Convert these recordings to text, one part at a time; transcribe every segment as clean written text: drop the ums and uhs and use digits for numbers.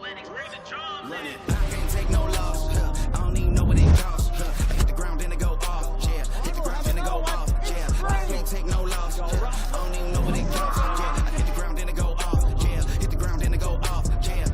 Run it. I can't take no loss. I don't even know what it costs. I hit the ground and it go off. Yeah, hit the ground and it go off. Yeah, I can't take no loss. I don't even know what it costs. Yeah, I hit the ground and it go off. Yeah, hit the ground and it go off. Yeah,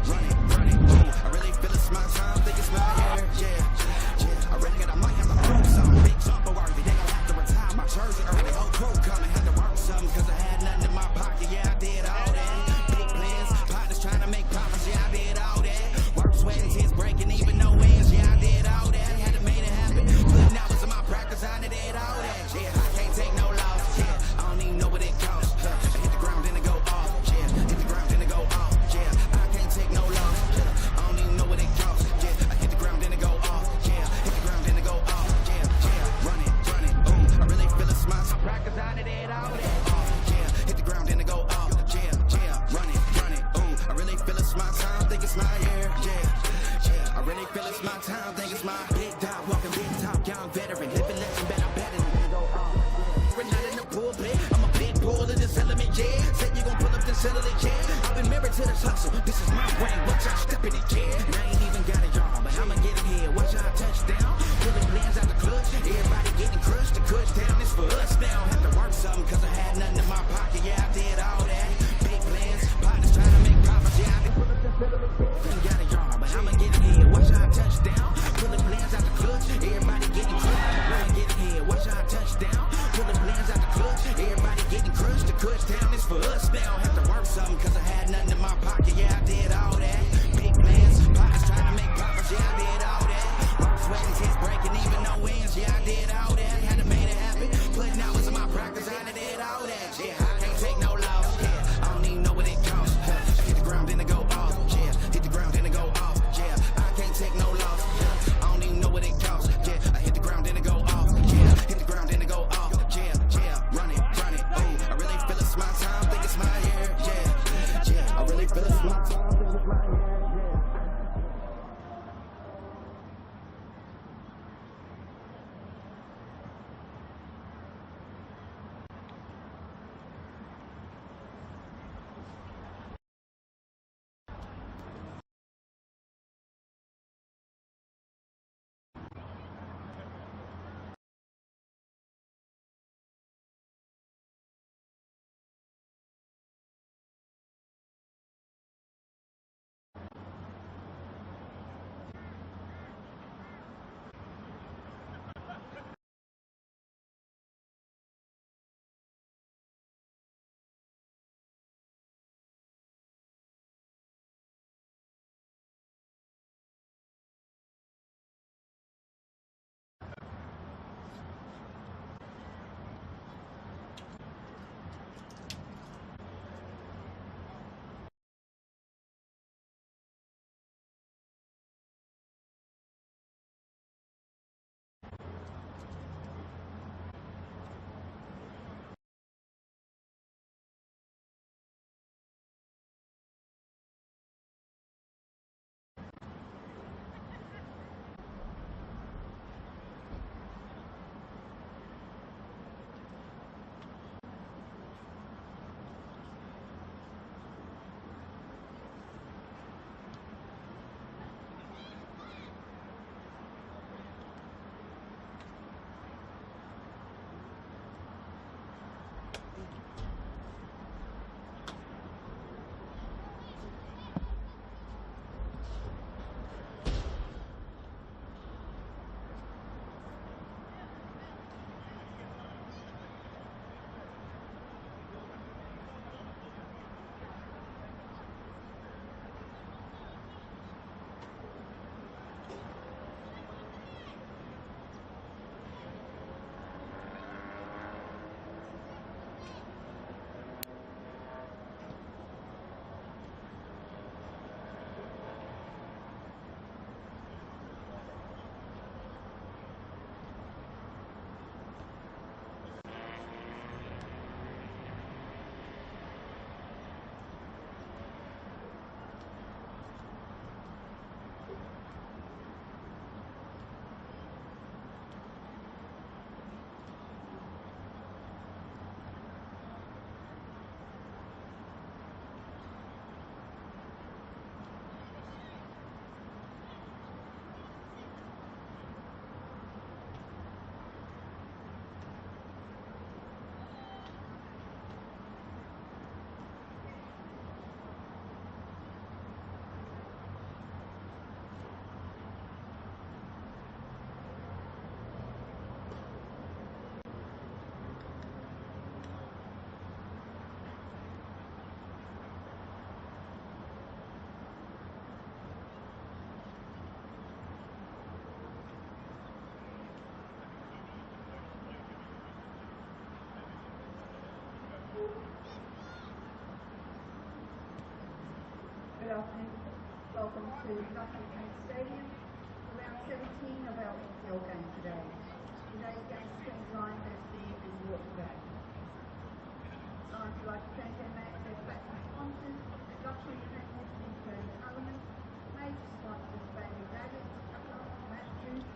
run it, run it. Ooh, I really feel it's my time. Think it's my hair. Yeah. I really got. I might have to prove something. Big jumper worthy. They gon' have to retire my jersey early. Whole crew coming. Had to work something 'cause I had nothing in my pocket. Yeah, I did all that. Big plans. Partners trying to make profits. Yeah, I did all that. Work, sweat, and tears breaking. Even no ends. Yeah, I did all that. Had to make it happen. Putting hours in my practice. I did all that. Yeah, I can't take no loss. Yeah, I don't even know what it costs. I hit the ground and it go off. Yeah, hit the ground and it go off. Yeah, I can't take no loss. Yeah, I don't even know what it costs. Yeah, I hit the ground and it go off. Yeah, hit the ground and it go off. Yeah, run it, run it. Ooh, I really feel it's my time. Practice, I did all that. Yeah, hit the ground and it go off. Yeah, run it, run it. Ooh, I really feel it's my time. Think it's my year. Yeah, I really feel it's my time. Think it's my big dog, walking big top, young veteran, living legend, better better. We're not in the pulpit. I'm a big bull in this element, yeah. Said you gon' pull up this celery, yeah. I've been married to this hustle. This is my way. Watch out, step in it, yeah. And I ain't even got a job, but I'ma get it here. Watch out, touchdown. Pulling plans out the clutch. Everybody getting crushed. The cush down is for us now. Have to work something 'cause I had nothing in my pocket. Yeah, I did all that. Big plans. Partners trying to make profits. Yeah, I did pull up this celery, yeah. Ain't got a job, but I'ma get it here. Watch out, touchdown. Pulling plans out the clutch. Everybody getting crushed. I'ma get it here. Watch out, touchdown. Pulling plans out the clutch. Everybody getting crushed. The cush down is for us now. Have to work something 'cause I had nothing in my pocket. Yeah, I did all that. Big plans. Partners trying to make profits. Yeah, I did all that. Work, sweat, and tears breaking. Even no ends. Yeah, I did all that. Had to make it happen. Putting hours in my practice. I did all that. Yeah, I can't take no loss. Yeah, I don't even know what it costs. I hit the ground and it go off. Yeah, hit the ground and it go off. Yeah, I can't take no loss. Yeah, I don't even know what it costs. Yeah, I hit the ground and it go off. Yeah, hit the ground and it go off. Yeah, run it, run it. Ooh, I really feel it's my time. Think it's my year. Yeah, I really feel it's my time. Think it's my year. Good afternoon. Welcome to Lucky Stadium. Round 17 of our NPL game today. Today's game is Queensland FC and Moreton. I'd like to thank their platform sponsors, Luxury Paints Internal Element, major sponsors Baby Rabbit, Matt Juice,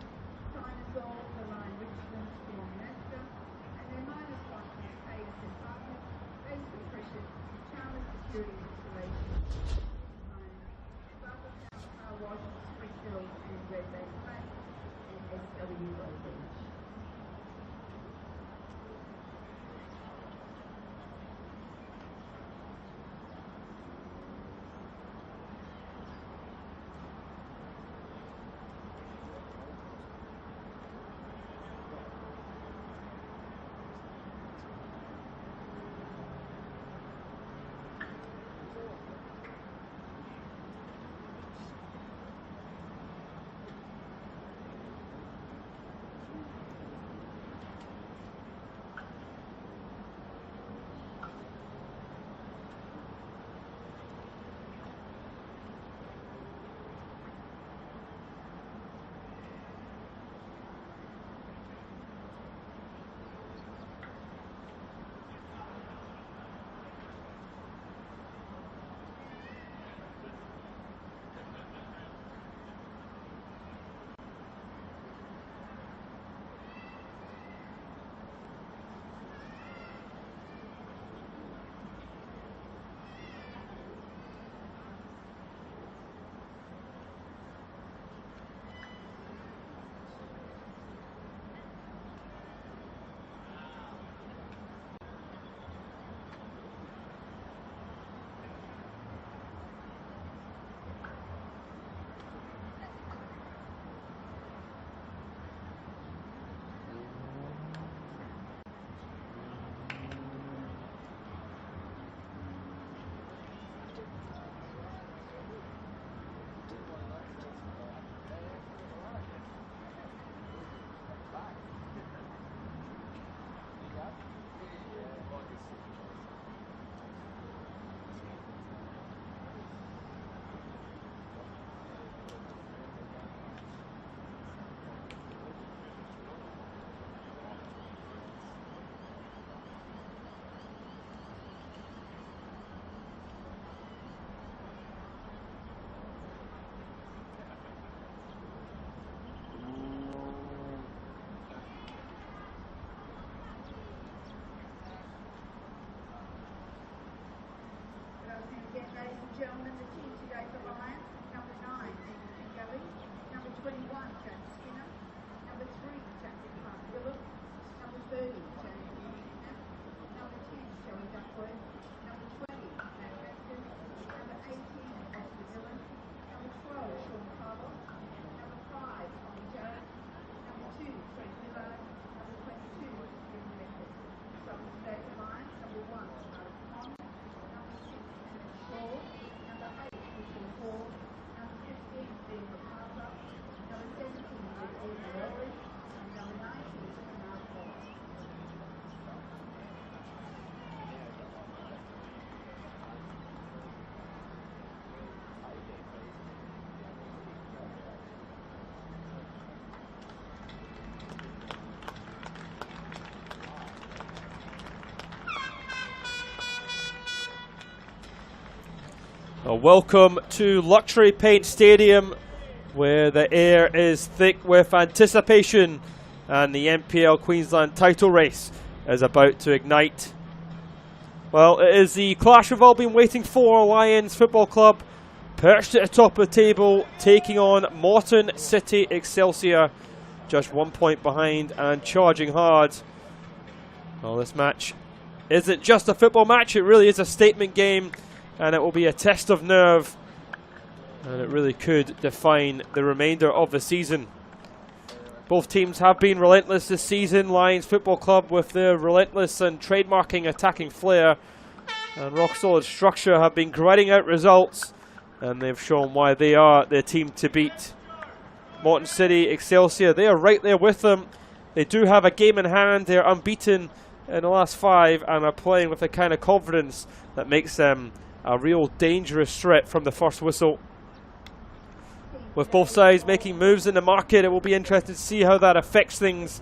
China Gold, The Line Richmond, Storm Master, and their minor sponsors Hayes and Partners, Base Nutrition, Chalmers Security Installation, Car Wash, Springfield and Red Bay Flat, and SW Gold Beach. Ladies and gentlemen, the team today for Lions, number 9, Nathan Gully, number 21, James Skinner, number 3, Jackson Clark Phillips, number 30, James Newton, number 10, Shelley Duckworth, number 20, Matt Raskin, number 18, Oscar Dillon, number 12, Sean Carlos, number 5, Tommy Jones, number 2, Trent Miller, number 22, Jim Beckett. Some today for Lions, number 1, Alex Pond, number 6, number 8, Mitchell Hall, number 15, Dean MacArthur, number 17, Ian Lowry, and number 19, Bernard Hall. Welcome to Luxury Paint Stadium, where the air is thick with anticipation and the NPL Queensland title race is about to ignite. Well, it is the clash we've all been waiting for. Lions Football Club perched at the top of the table, taking on Moreton City Excelsior, just 1 point behind and charging hard. Well, this match isn't just a football match, it really is a statement game. And it will be a test of nerve, and it really could define the remainder of the season. Both teams have been relentless this season. Lions Football Club with their relentless and trademarking attacking flair and rock solid structure have been grinding out results, and they've shown why they are their team to beat. Moreton City Excelsior, they are right there with them. They do have a game in hand. They're unbeaten in the last 5 and are playing with the kind of confidence that makes them a real dangerous threat from the first whistle. With both sides making moves in the market, it will be interesting to see how that affects things.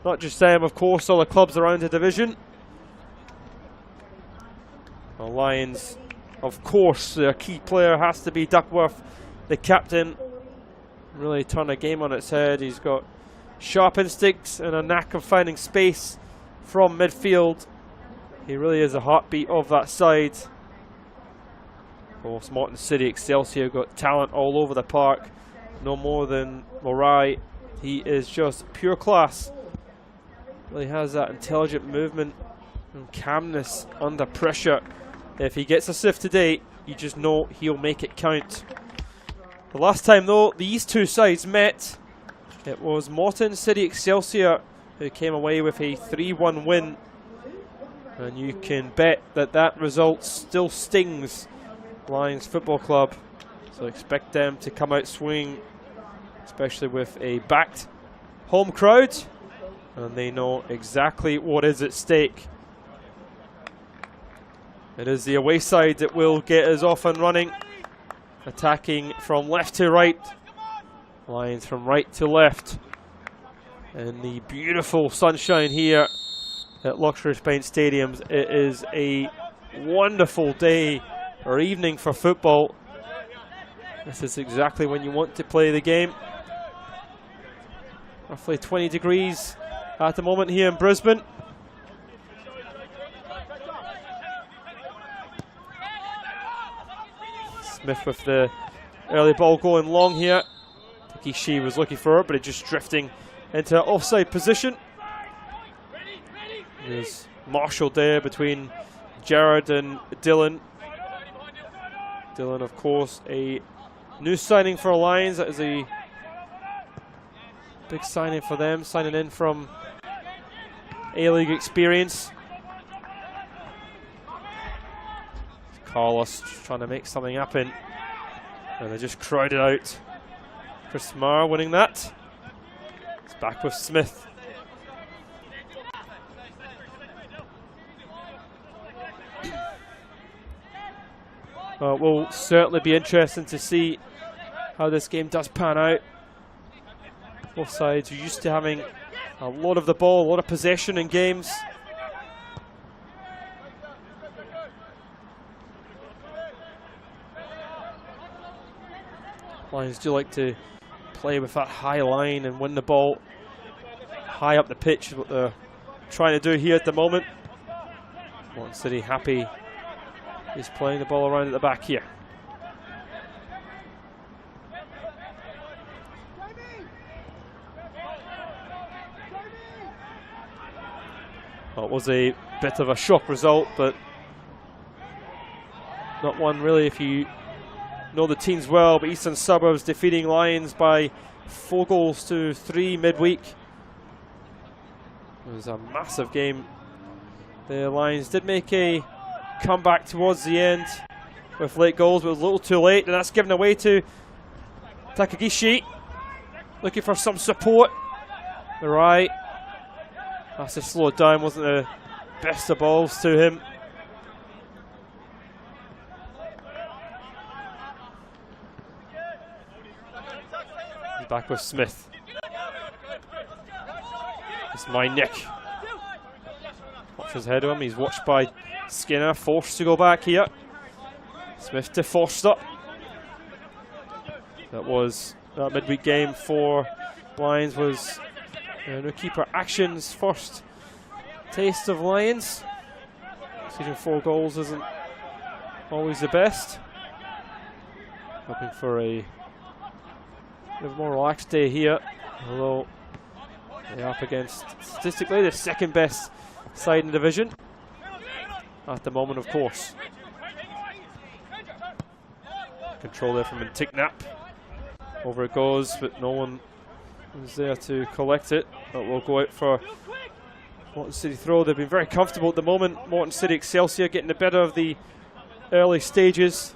Not just them, of course, all the clubs around the division. The Lions, of course, their key player has to be Duckworth, the captain. Really turn a game on its head. He's got sharp instincts and a knack of finding space from midfield. He really is a heartbeat of that side. Of course, Moreton City Excelsior got talent all over the park. No more than Morai. He is just pure class. Really has that intelligent movement and calmness under pressure. If he gets a sift today, you just know he'll make it count. The last time though these two sides met, it was Moreton City Excelsior who came away with a 3-1 win. And you can bet that that result still stings Lions Football Club. So expect them to come out swinging, especially with a backed home crowd. And they know exactly what is at stake. It is the away side that will get us off and running. Attacking from left to right. Lions from right to left. And the beautiful sunshine here at Luxury Paint Stadiums. It is a wonderful day or evening for football. This is exactly when you want to play the game. Roughly 20 degrees at the moment here in Brisbane. Smith with the early ball going long here. Takeshi was looking for it, but it just drifting into offside position. There's Marshall there between Jared and Dylan. Dylan, of course, a new signing for Lions. That is a big signing for them, signing in from A-League experience. Carlos trying to make something happen, and they just crowded out. Chris Marr winning that. It's back with Smith. It will certainly be interesting to see how this game does pan out. Both sides are used to having a lot of the ball, a lot of possession in games. Lions do like to play with that high line and win the ball high up the pitch, is what they're trying to do here at the moment. Moreton City happy is playing the ball around at the back here. Well, it was a bit of a shock result, but not one really if you know the teams well. But Eastern Suburbs defeating Lions by 4-3 midweek. It was a massive game. The Lions did make a comeback towards the end with late goals, but it was a little too late, and that's given away to Takagishi. Looking for some support. Right. Has to slow it down, wasn't the best of balls to him. He's back with Smith. It's my neck. Watch his head on him. He's watched by Skinner, forced to go back here. Smith to Forster. That was that midweek game for Lions was no keeper actions. First taste of Lions. Season 4 goals isn't always the best. Hoping for a more relaxed day here, although they're up against statistically the second best side in the division at the moment, of course. Control there from Intignap. Over it goes, but no one was there to collect it. But we'll go out for Moreton City throw. They've been very comfortable at the moment. Moreton City Excelsior getting the better of the early stages.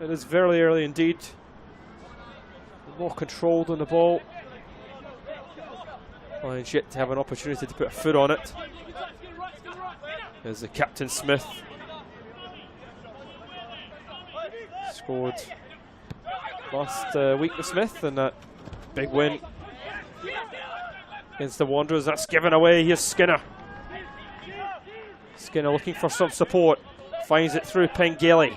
It is very early indeed. More controlled on the ball. Lions yet to have an opportunity to put a foot on it. There's the captain Smith. scored last week with Smith, and that big win against the Wanderers. That's given away. Here's Skinner. Skinner looking for some support. Finds it through Pengele.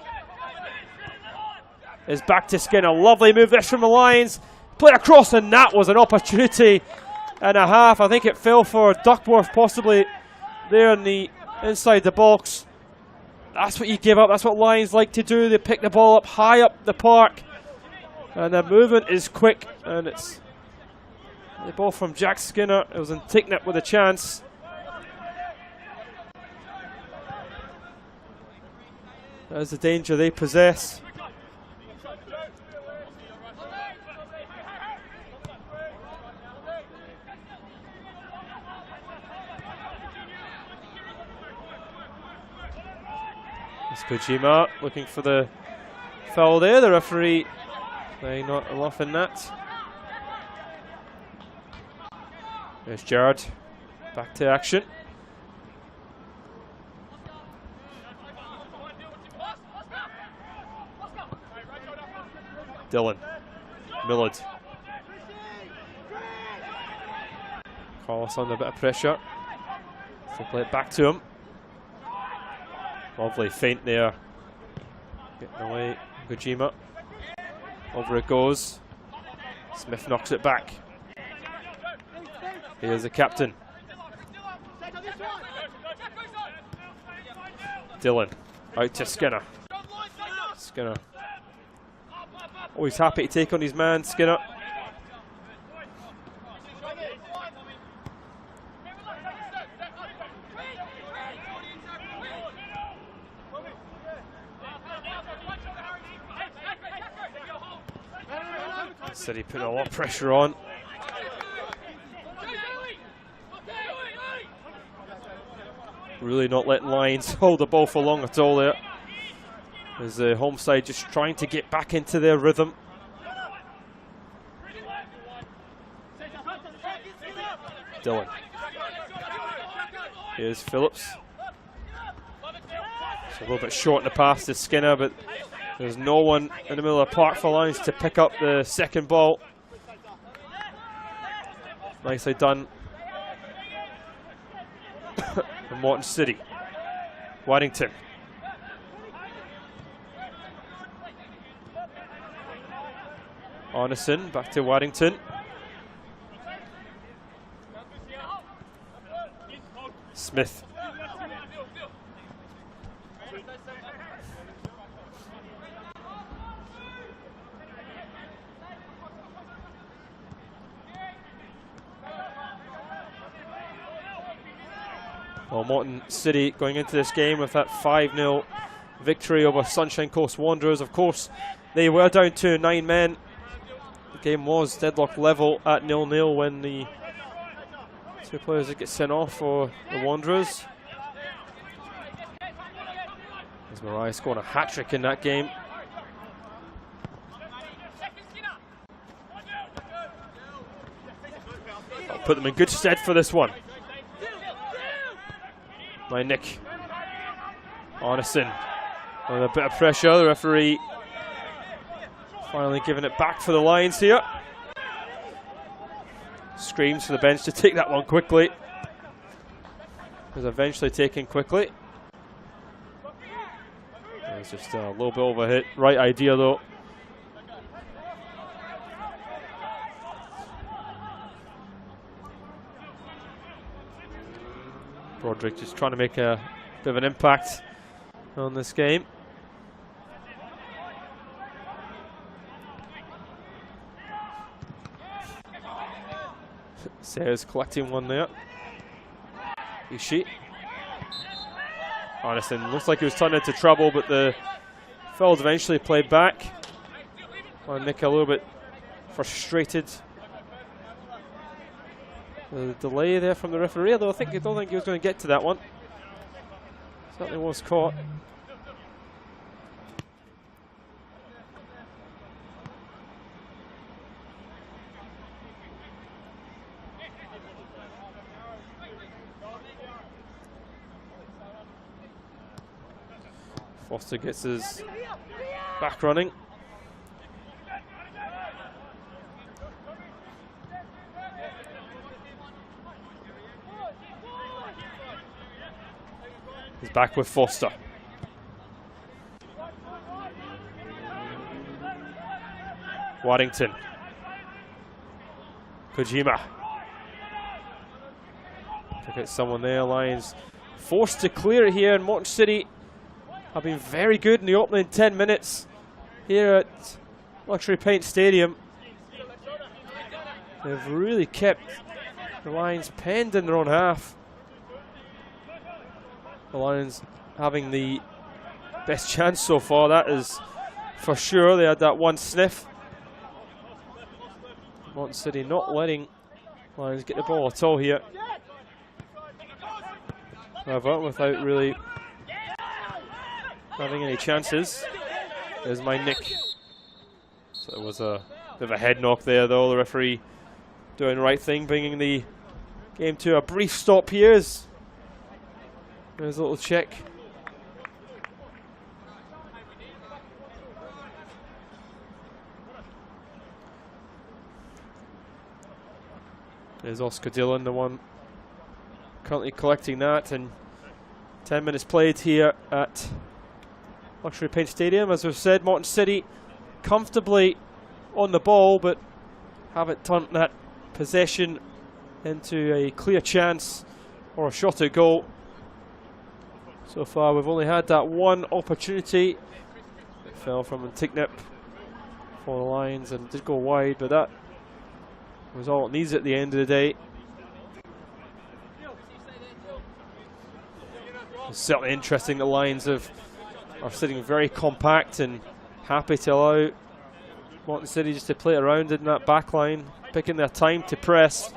Is back to Skinner. Lovely move this from the Lions. Played across, and that was an opportunity and a half. I think it fell for Duckworth possibly there in the inside the box. That's what you give up. That's what Lions like to do. They pick the ball up high up the park, and the movement is quick, and it's the ball from Jack Skinner. It was Antignat with a chance. That's the danger they possess. It's Kojima looking for the foul there. The referee may not enough in that. There's Gerard back to action. Dylan Millard. Carlos under a bit of pressure. So play it back to him. Lovely feint there. Getting away, Kojima. Over it goes. Smith knocks it back. Here's the captain. Dylan out to Skinner. Skinner. Always happy to take on his man, Skinner. City put a lot of pressure on. Really not letting Lions hold the ball for long at all there. As the home side just trying to get back into their rhythm. Dylan. Here's Phillips. It's a little bit short in the pass to Skinner, but there's no one in the middle of the park for Lions to pick up the second ball. Nicely done from Moreton City. Waddington. Arneson back to Waddington. Smith. Well, Moreton City going into this game with that 5-0 victory over Sunshine Coast Wanderers. Of course, they were down to 9 men. The game was deadlock level at 0-0 when the two players that get sent off for the Wanderers. As Mariah scored a hat-trick in that game. I'll put them in good stead for this one. By Nick Arneson. With a bit of pressure, the referee finally giving it back for the Lions here. Screams for the bench to take that one quickly. It was eventually taken quickly. It was just a little bit overhit. Right idea though. Broderick just trying to make a bit of an impact on this game. Sayers collecting one there. Ishii. Arneson looks like he was turned into trouble, but the foul's eventually played back. Nick a little bit frustrated. The delay there from the referee, though I don't think he was going to get to that one. Certainly was caught. Foster gets his Back running. He's back with Foster. Waddington. Kojima. To get someone there. Lions forced to clear it here, and Moreton City have been very good in the opening 10 minutes here at Luxury Paint Stadium. They've really kept the Lions penned in their own half. The Lions having the best chance so far, that is for sure. They had that one sniff. Moreton City not letting Lions get the ball at all here. However, without really having any chances. There's my nick. So it was a bit of a head knock there, though. The referee doing the right thing, bringing the game to a brief stop here. There's a little check. There's Oscar Dillon, the one currently collecting that, and 10 minutes played here at Luxury Paint Stadium. As we've said, Moreton City comfortably on the ball, but haven't turned that possession into a clear chance or a shot at goal. So far we've only had that one opportunity. It fell from Antignip for the Lions and did go wide, but that was all it needs at the end of the day. It's certainly interesting. The Lions are sitting very compact and happy to allow Moreton City just to play around in that back line, picking their time to press.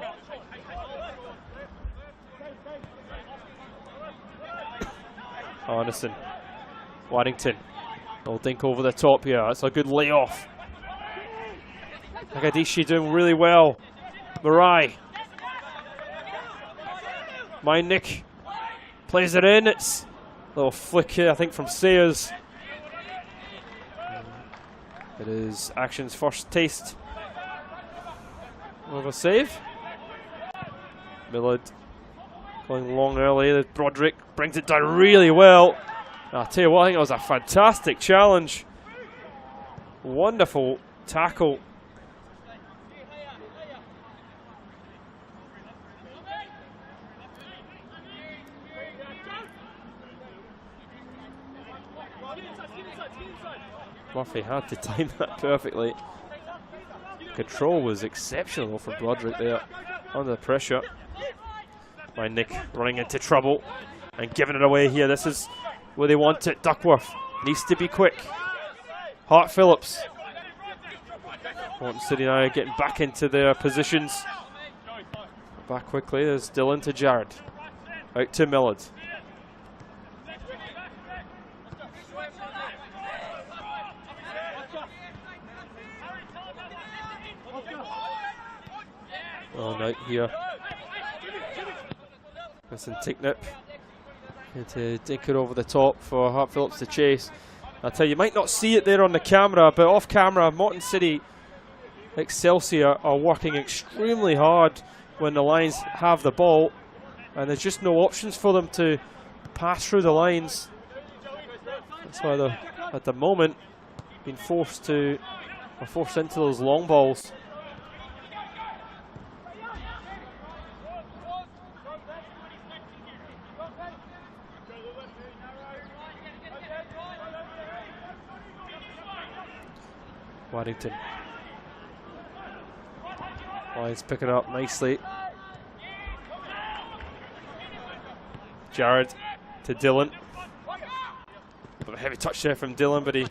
Arneson, Waddington, little dink over the top here. That's a good layoff. Agadishi doing really well. Marai. My Nick plays it in. It's a little flick here, I think, from Sayers. It is Action's first taste of a save. Millard going long early. Broderick brings it down really well. I'll tell you what, I think it was a fantastic challenge. Wonderful tackle. Murphy had to time that perfectly. Control was exceptional from Broderick there under the pressure. By Nick running into trouble and giving it away here. This is where they want it. Duckworth needs to be quick. Hart Phillips. Moreton City now getting back into their positions. Back quickly. There's Dillon to Jared. Out to Millard. Oh, out here. That's Antignip. To dink it over the top for Hart Phillips to chase. I'll tell you, you might not see it there on the camera, but off camera, Moreton City Excelsior are working extremely hard when the Lions have the ball, and there's just no options for them to pass through the lines. That's why they're, at the moment, being forced into those long balls. Waddington. Lions picking it up nicely. Jared to Dillon. A heavy touch there from Dillon, but he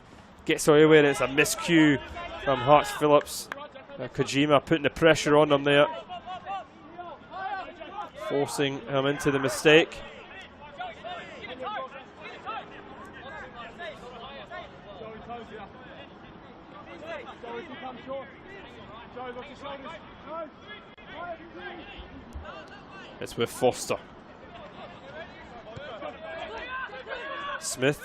gets away with it. It's a miscue from Hart Phillips. Kojima putting the pressure on him there, forcing him into the mistake. It's with Foster. Smith.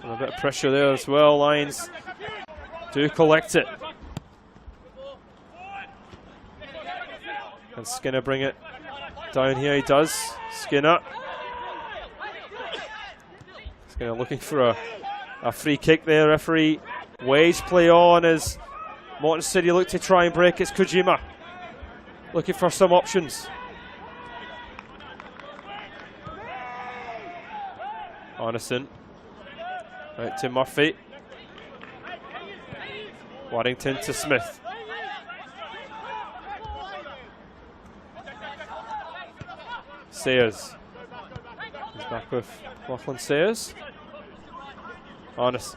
And a bit of pressure there as well. Lions do collect it. Can Skinner bring it down here? He does. Skinner. Skinner looking for a free kick there. Referee waves play on as Moreton City look to try and break. It's Kojima looking for some options. Arneson out to Murphy. Waddington to Smith. Sayers. He's back with Lachlan Sayers. Arneson.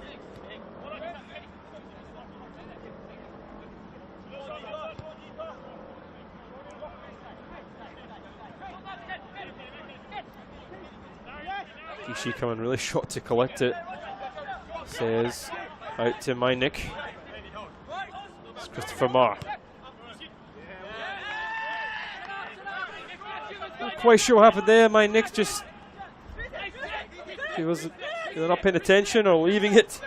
Kishi coming really short to collect it. Sayers out to Mynick. It's Christopher Marr. Not quite sure what happened there. Mynick just, he wasn't either not paying attention or leaving it.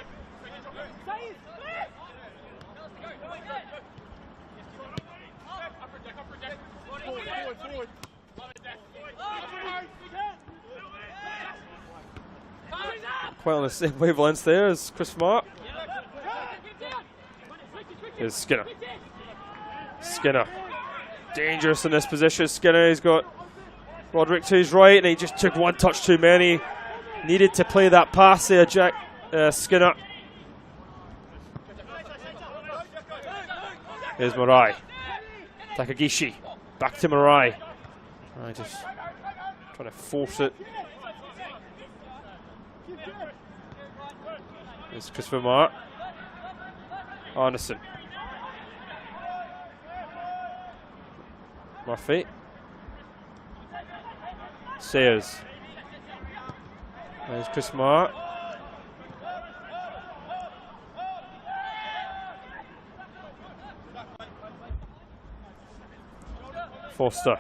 Quite on the same wavelengths there as Chris Marr. Here's Skinner. Skinner. Dangerous in this position. Skinner, he's got Roderick to his right, and he just took one touch too many. Needed to play that pass there, Skinner. Here's Marai. Takagishi. Back to Marai. Just trying to force it. It's Christopher Marr. Arneson. Murphy. Sayers. There's Chris Marr. Foster.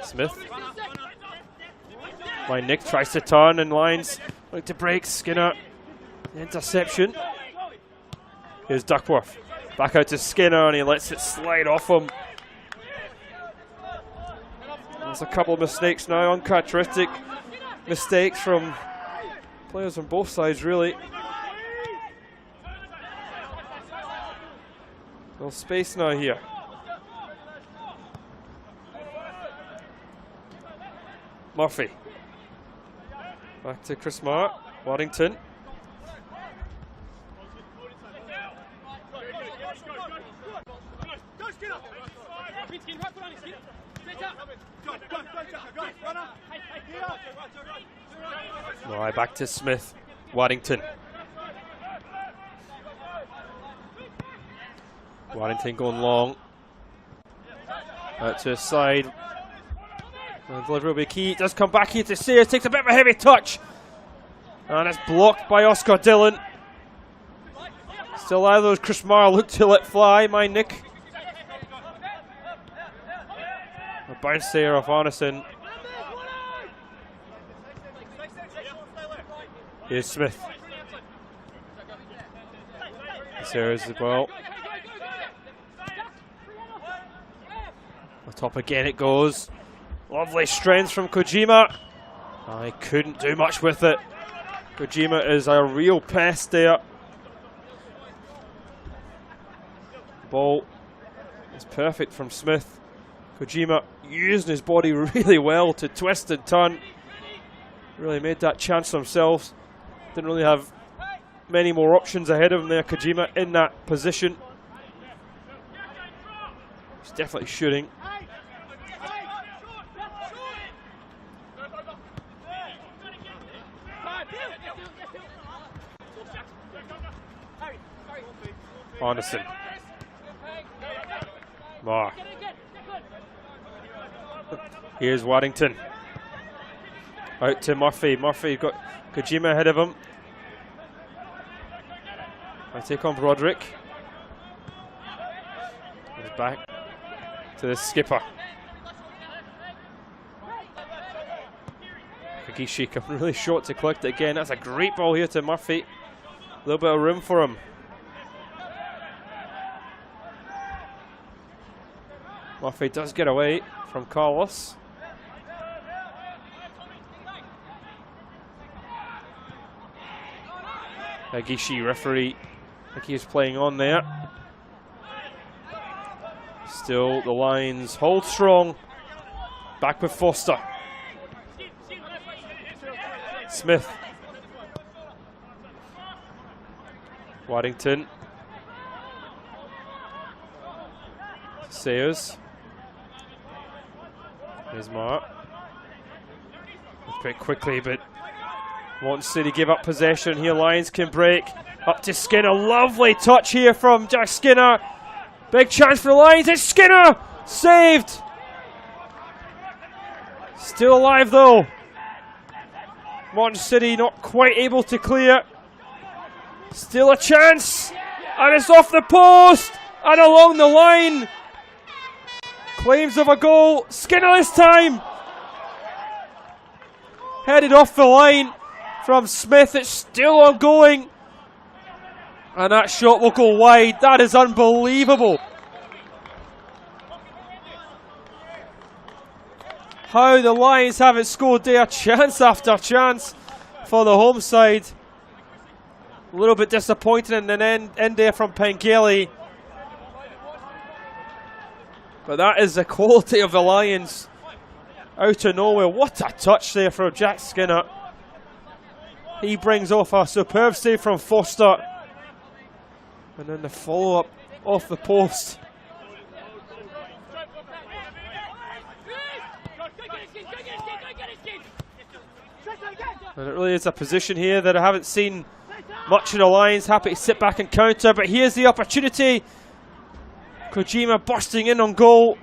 Smith. Nick tries to turn and Lions look to break. Skinner. The interception. Here's Duckworth. Back out to Skinner and he lets it slide off him. There's a couple of mistakes now, uncharacteristic mistakes from players on both sides, really. Little space now here. Murphy. Back to Chris Marr. Waddington. Right, back to Smith. Waddington. Waddington going long. Out to his side. And delivery will be key. It does come back here to Sayers. Takes a bit of a heavy touch. And it's blocked by Oscar Dillon. Still either those Chris Marr look to let fly. Nick. A bounce there off Arneson. Here's Smith. Sayers as well. The top again it goes. Lovely strength from Kojima. I couldn't do much with it. Kojima is a real pest there. Ball is perfect from Smith. Kojima using his body really well to twist and turn. Really made that chance themselves. Didn't really have many more options ahead of him there. Kojima in that position. He's definitely shooting. Arneson. Marr. Here's Waddington. Out to Murphy. Murphy got Kojima ahead of him. I take on Broderick. He's back to the skipper. Takagishi coming really short to collect it again. That's a great ball here to Murphy. A little bit of room for him. Murphy does get away from Carlos. Takagishi, referee, I think he was playing on there. Still, the Lions hold strong. Back with Foster. Smith. Waddington. Sayers. Here's Mark. Pretty quickly, but Moreton City give up possession here. Lions can break. Up to Skinner. Lovely touch here from Jack Skinner. Big chance for the Lions. It's Skinner! Saved! Still alive though. Moreton City not quite able to clear. Still a chance. And it's off the post. And along the line. Claims of a goal. Skinner this time. Headed off the line from Smith. It's still ongoing. And that shot will go wide. That is unbelievable. How the Lions haven't scored there, chance after chance for the home side. A little bit disappointing in an end there from Pengeli. But that is the quality of the Lions. Out of nowhere, what a touch there from Jack Skinner. He brings off a superb save from Foster. And then the follow-up off the post. And it really is a position here that I haven't seen much in the Lions. Happy to sit back and counter, but here's the opportunity. Kojima bursting in on goal.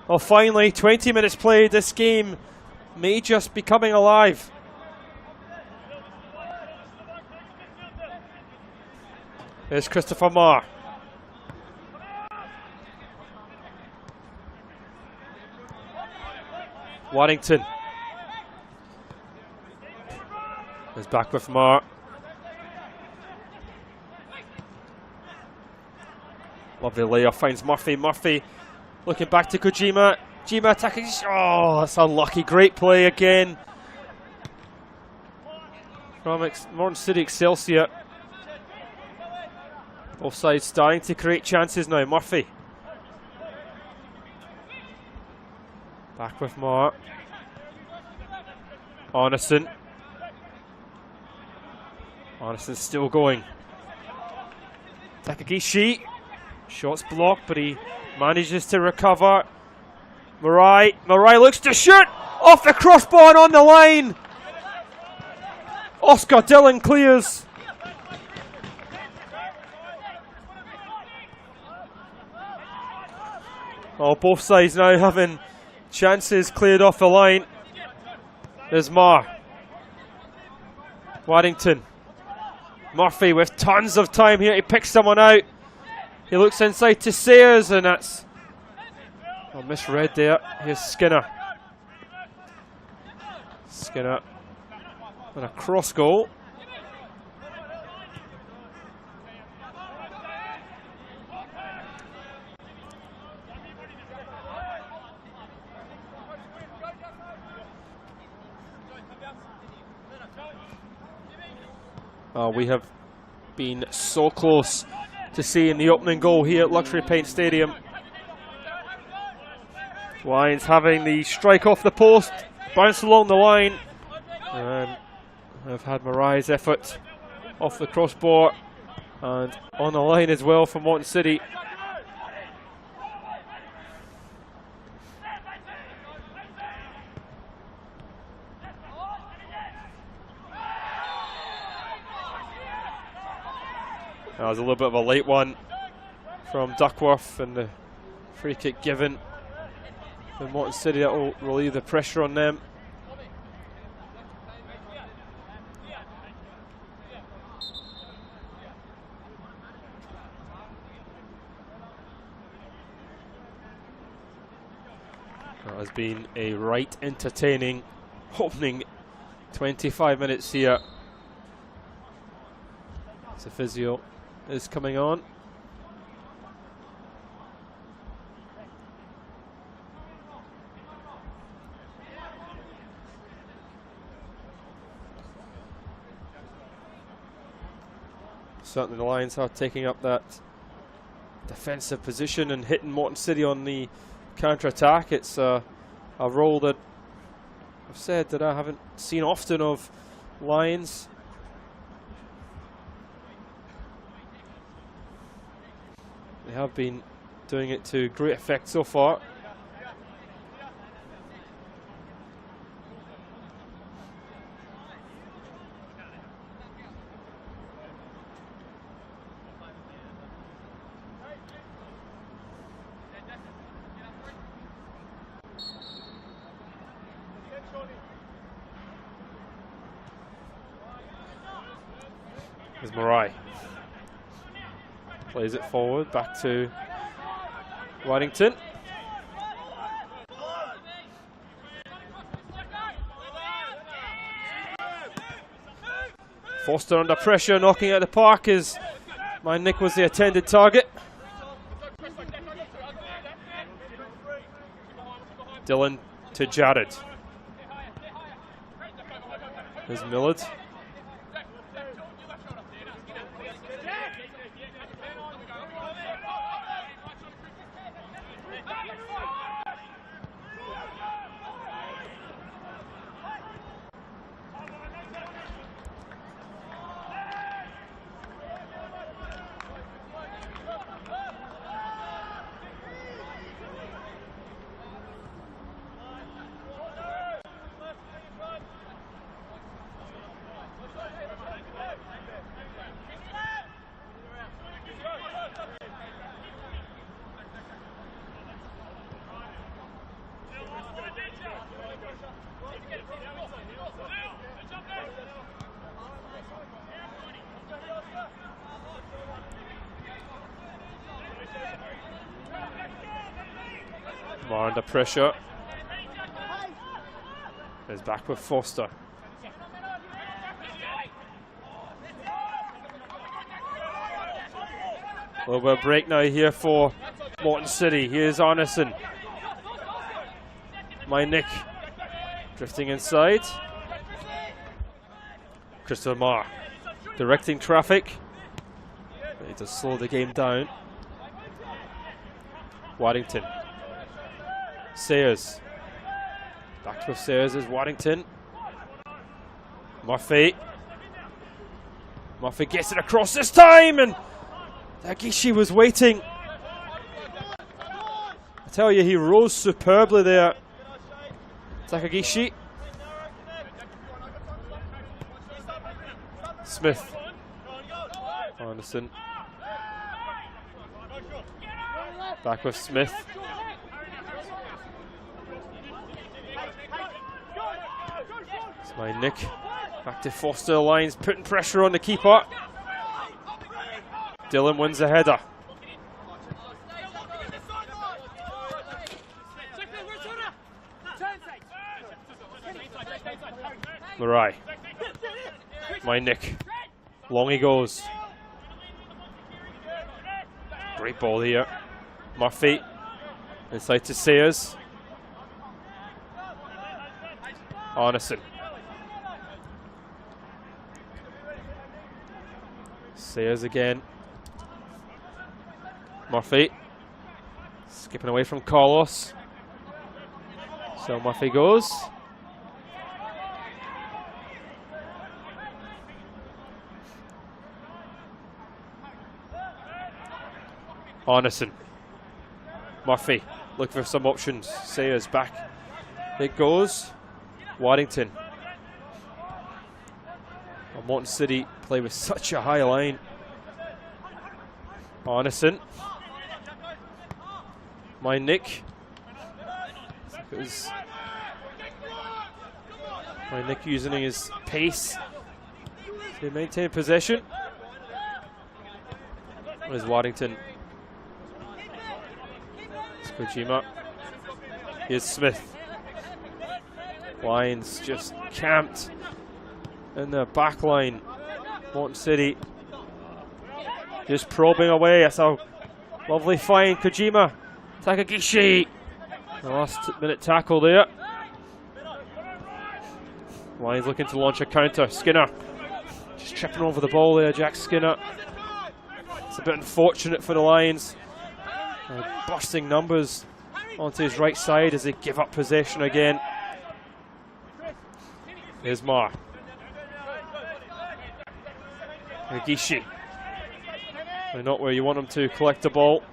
Well, finally, 20 minutes played. This game may just be coming alive. There's Christopher Marr. Waddington. Is back with Marr. Lovely layup, finds Murphy. Murphy looking back to Kojima. Kojima attacking. Oh, that's unlucky. Great play again from Moreton City Excelsior. Both sides starting to create chances now. Murphy. Back with Marr. Arneson. Arneson's still going. Takagishi. Shots blocked, but he manages to recover. Marai looks to shoot! Off the crossbar and on the line! Oscar Dillon clears. Oh, both sides now having chances cleared off the line. There's Marr. Waddington. Murphy with tons of time here. He picks someone out. He looks inside to Sayers, and that's misread there. Here's Skinner. Skinner and a cross goal. We have been so close to seeing the opening goal here at Luxury Paint Stadium. Lions having the strike off the post, bounce along the line, and have had Marai's effort off the crossbar and on the line as well from Moreton City. That was a little bit of a late one from Duckworth, and the free kick given to Moreton City. That will relieve the pressure on them. That has been a right entertaining opening 25 minutes here. The physio is coming on. Certainly the Lions are taking up that defensive position and hitting Moreton City on the counter-attack. It's a role that I've said that I haven't seen often of Lions. They have been doing it to great effect so far. There's Morai. Plays it forward, back to Waddington. Foster under pressure, knocking out the park as my Nick was the intended target. Dylan to Jared. There's Millard. More under pressure. Is back with Foster. A little bit of break now here for Moreton City. Here's Arneson. My Nick drifting inside. Christopher Marr directing traffic. Need to slow the game down. Waddington. Sayers. Back with Sayers is Waddington. Murphy. Murphy gets it across this time, and Agishi was waiting. I tell you, he rose superbly there. Takagishi. Smith. Anderson. Back with Smith. It's my Nick. Back to Foster. Lions putting pressure on the keeper. Dylan wins the header. Marai. My Nick. Long he goes. Great ball here. Murphy. Inside to Sayers. Arneson. Sayers again. Murphy. Skipping away from Carlos. So Murphy goes. Arneson. Murphy. Look for some options. Sayers back. It goes. Waddington. Moreton City play with such a high line. Arneson. My Nick. My Nick using his pace to maintain possession. There's Waddington. Kojima. Here's Smith. Lions just camped in the back line. Moreton City just probing away. That's a lovely find. Kojima. Takagishi. The last minute tackle there. Lions looking to launch a counter. Skinner just tripping over the ball there. Jack Skinner. It's a bit unfortunate for the Lions. Busting numbers onto his right side as they give up possession again. Here's Mar. Nagishi. They're not where you want them to collect the ball.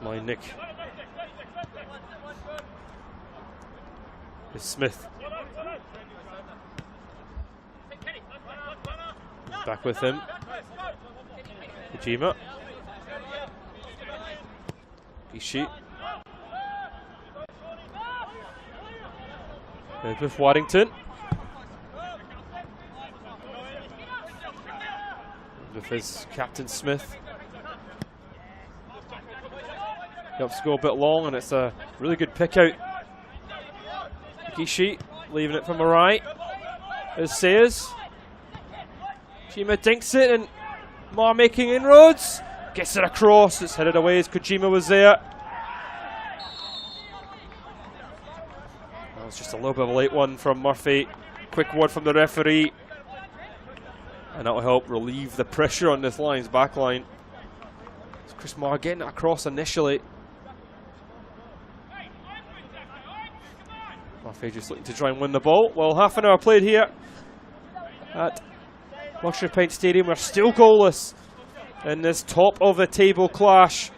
My Nick. Here's Smith. Back with him. Kojima. Ishii. And with Waddington. With his captain Smith. He helps to go a bit long, and it's a really good pick out. Ishii leaving it from the right. There's Sayers. Kojima dinks it, and Mar making inroads. Gets it across. It's headed away as Kojima was there. That was just a little bit of a late one from Murphy. Quick word from the referee. And that will help relieve the pressure on this Lions back line. It's Chris Mar getting it across initially. Murphy just looking to try and win the ball. Well, half an hour played here at Luxury Pint Stadium. We're still goalless in this top of the table clash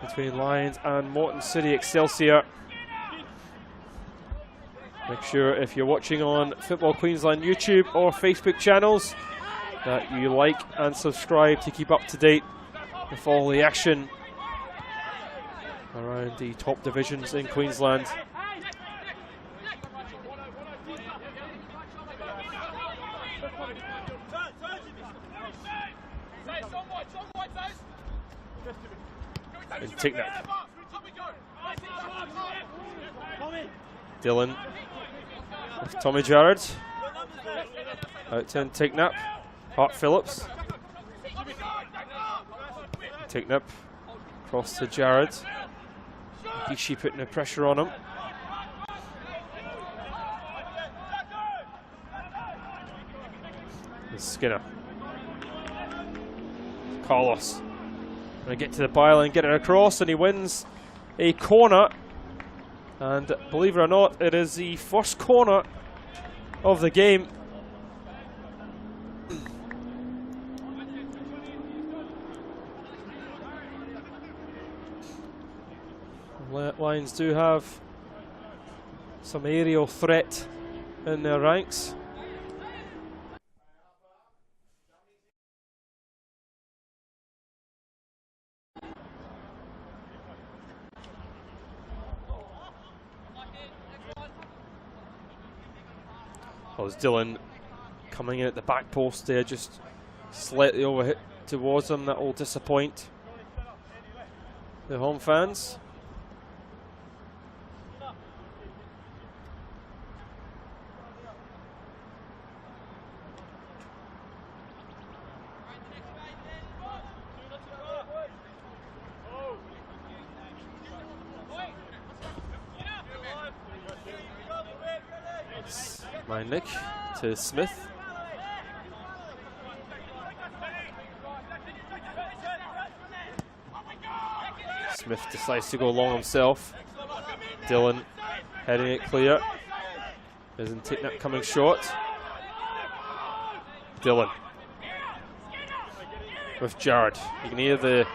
between Lions and Moreton City Excelsior. Make sure if you're watching on Football Queensland YouTube or Facebook channels that you like and subscribe to keep up to date with all the action around the top divisions in Queensland. And Ticknap. Dylan with Tommy Jarrett. Out to Ticknap. Hart Phillips. Ticknap. Across to Jarrett. Ishii putting the pressure on him. And Skinner. Carlos. Going to get to the byline, get it across, and he wins a corner. And believe it or not, it is the first corner of the game. Lions do have some aerial threat in their ranks. Well, it's Dylan coming in at the back post there, just slightly overhit towards him. That will disappoint the home fans. My Nick to Smith. Smith decides to go long himself. Dylan heading it clear. Isn't Ticknap coming short? Dylan with Jared. You can hear the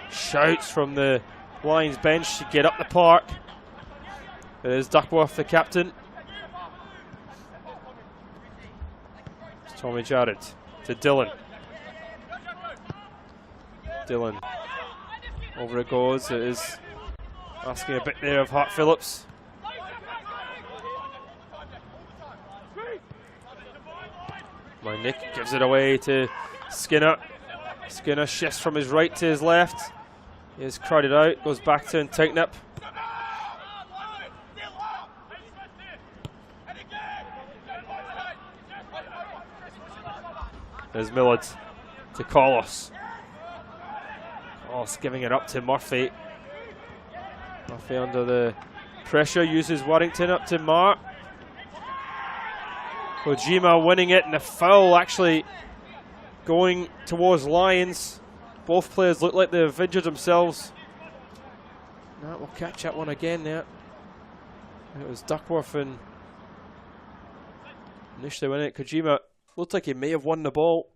shouts from the Lions bench to get up the park. There's Duckworth, the captain. Tommy Jarrett to Dylan. Dylan. Over it goes. It is asking a bit there of Hart Phillips. My Nick gives it away to Skinner. Skinner shifts from his right to his left. He is crowded out, goes back to Tignip. There's Millard to Carlos. Carlos giving it up to Murphy. Murphy under the pressure, uses Warrington up to Mark. Kojima winning it, and the foul actually going towards Lions. Both players look like they've injured themselves. That will catch that one again there. It was Duckworth and initially winning it. Kojima looked like he may have won the ball.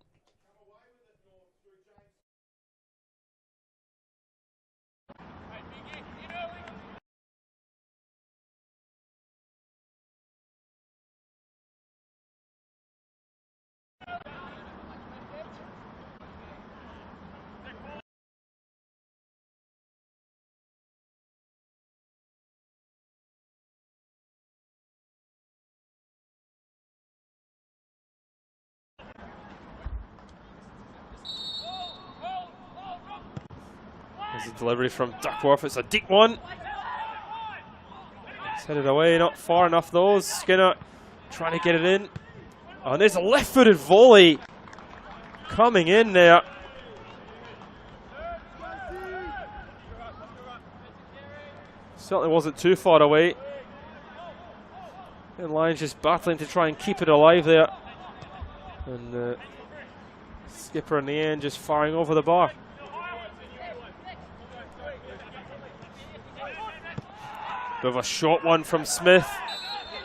There's a delivery from Duckworth. It's a deep one. It's headed away, not far enough though. Skinner trying to get it in. Oh, and there's a left-footed volley coming in there. Certainly wasn't too far away. And Lions just battling to try and keep it alive there. And skipper in the end just firing over the bar. Bit of a short one from Smith.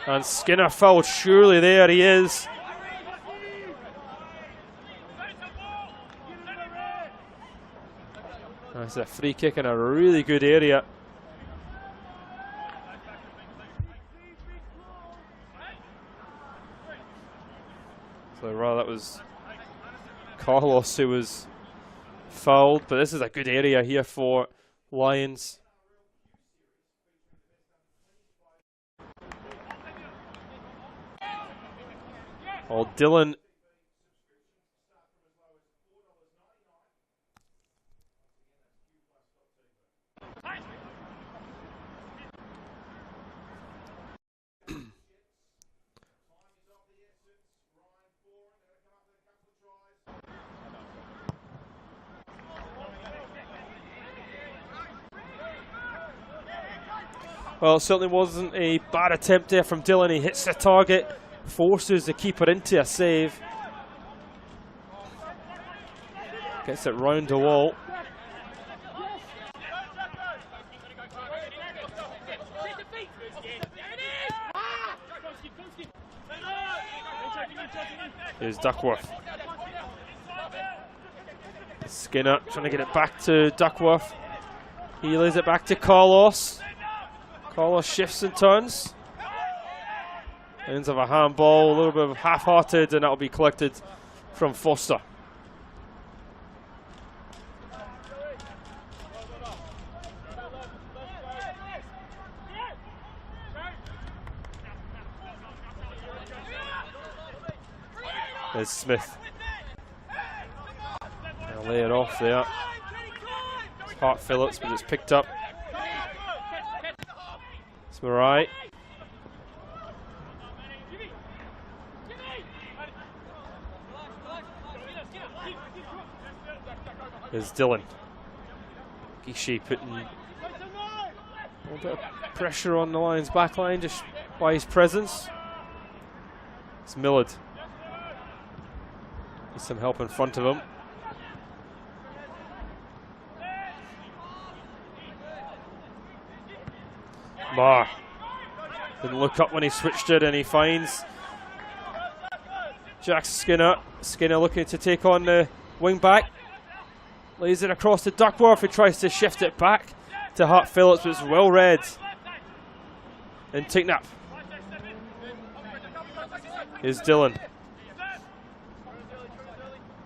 And Skinner fouled, surely there he is. That's a free kick in a really good area. So rather that was Carlos who was fouled, but this is a good area here for Lions. Oh, Dylan. Well, it certainly wasn't a bad attempt there from Dylan. He hits the target, forces the keeper into a save. Gets it round the wall. Here's Duckworth. Skinner trying to get it back to Duckworth. He lays it back to Carlos. Carlos shifts and turns. Ends of a handball, a little bit of half-hearted, and that'll be collected from Foster. There's Smith. I'll lay it off there. It's Hart Phillips, but it's picked up. It's Marai. There's Dylan. Gishi putting a little bit of pressure on the Lions' backline just by his presence. It's Millard. Needs some help in front of him. Marr didn't look up when he switched it, and he finds Jack Skinner. Skinner looking to take on the wing back. Lays it across to Duckworth, who tries to shift it back to Hart Phillips, but it's well read. And Tignap. Here's Dylan.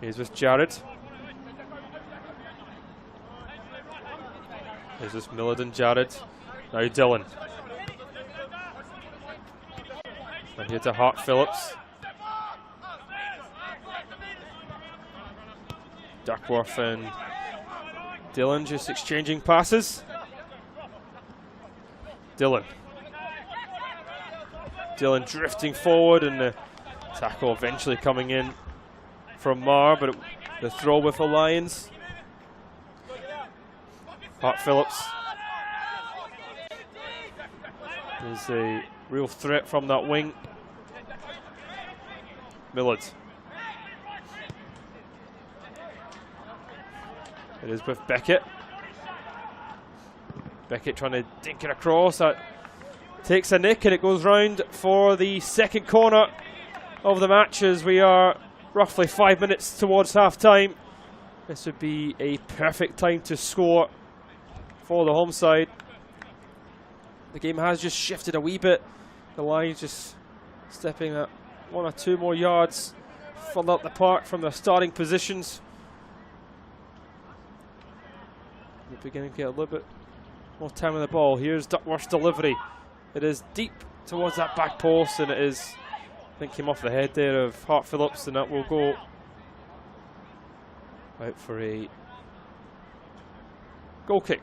Here's with Jared. Here's with Millard and Jared. Now Dylan. And here to Hart Phillips. Duckworth and Dillon just exchanging passes. Dillon drifting forward, and the tackle eventually coming in from Marr, but the throw with the Lions. Hart Phillips is a real threat from that wing. Millard. It is with Beckett. Beckett trying to dink it across. That takes a nick, and it goes round for the second corner of the match as we are roughly 5 minutes towards half time. This would be a perfect time to score for the home side. The game has just shifted a wee bit. The Lions just stepping at 1 or 2 more yards further up the park from their starting positions. We're beginning to get a little bit more time on the ball. Here's Duckworth's delivery. It is deep towards that back post, and it is, I think, came off the head there of Hart Phillips, and that will go out for a goal kick.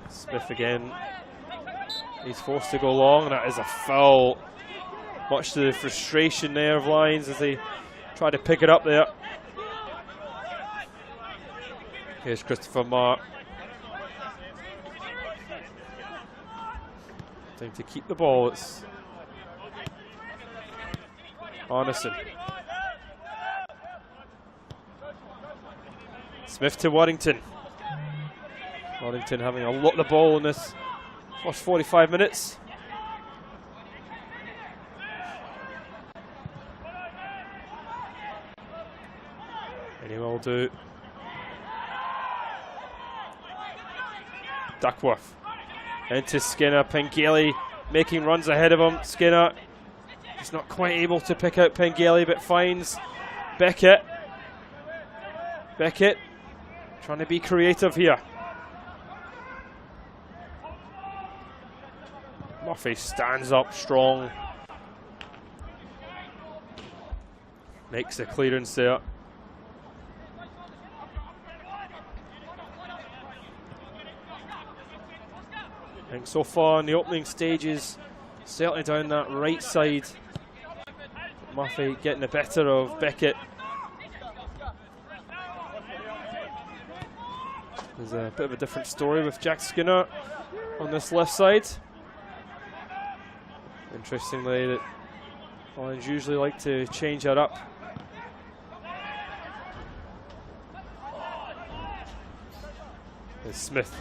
Smith again, he's forced to go long, and that is a foul. Much to the frustration there of Lions as they try to pick it up there. Here's Christopher Marr. Time to keep the ball. It's Arneson. Smith to Waddington. Waddington having a lot of the ball in this first 45 minutes. Anyone will do. Duckworth into Skinner. Pengelly making runs ahead of him. Skinner is not quite able to pick out Pengelly, but finds Beckett. Beckett trying to be creative here. Murphy stands up strong. Makes the clearance there. I think so far in the opening stages, certainly down that right side, Murphy getting the better of Beckett. There's a bit of a different story with Jack Skinner on this left side. Interestingly, that Lions usually like to change that up. There's Smith.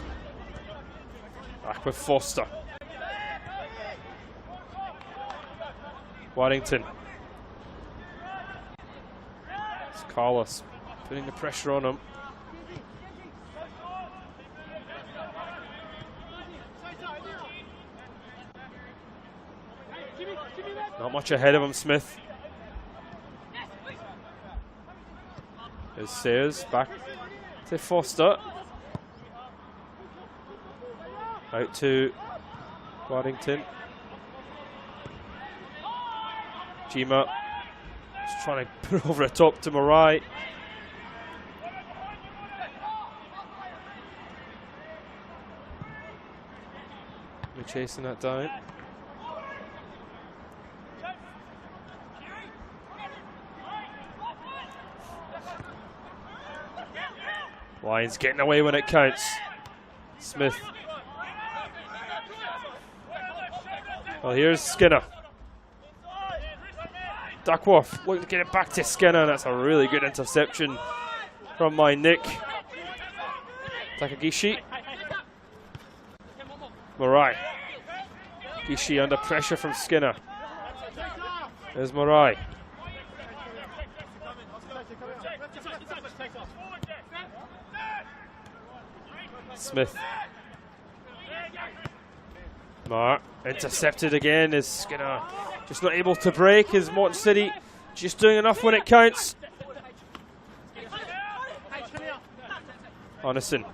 Back with Foster. Waddington. It's Carlos putting the pressure on him. Not much ahead of him, Smith. There's Sayers, back to Foster. Out to Waddington. Gima just trying to put over the top to Marai. We're chasing that down. Lions getting away when it counts. Smith. Well, here's Skinner. Duckworth looking to get it back to Skinner. That's a really good interception from my Nick. Takagishi. Marai. Gishi under pressure from Skinner. There's Marai. Smith. Mark intercepted again. Is Skinner just not able to break? Is Moreton City just doing enough when it counts? Anderson.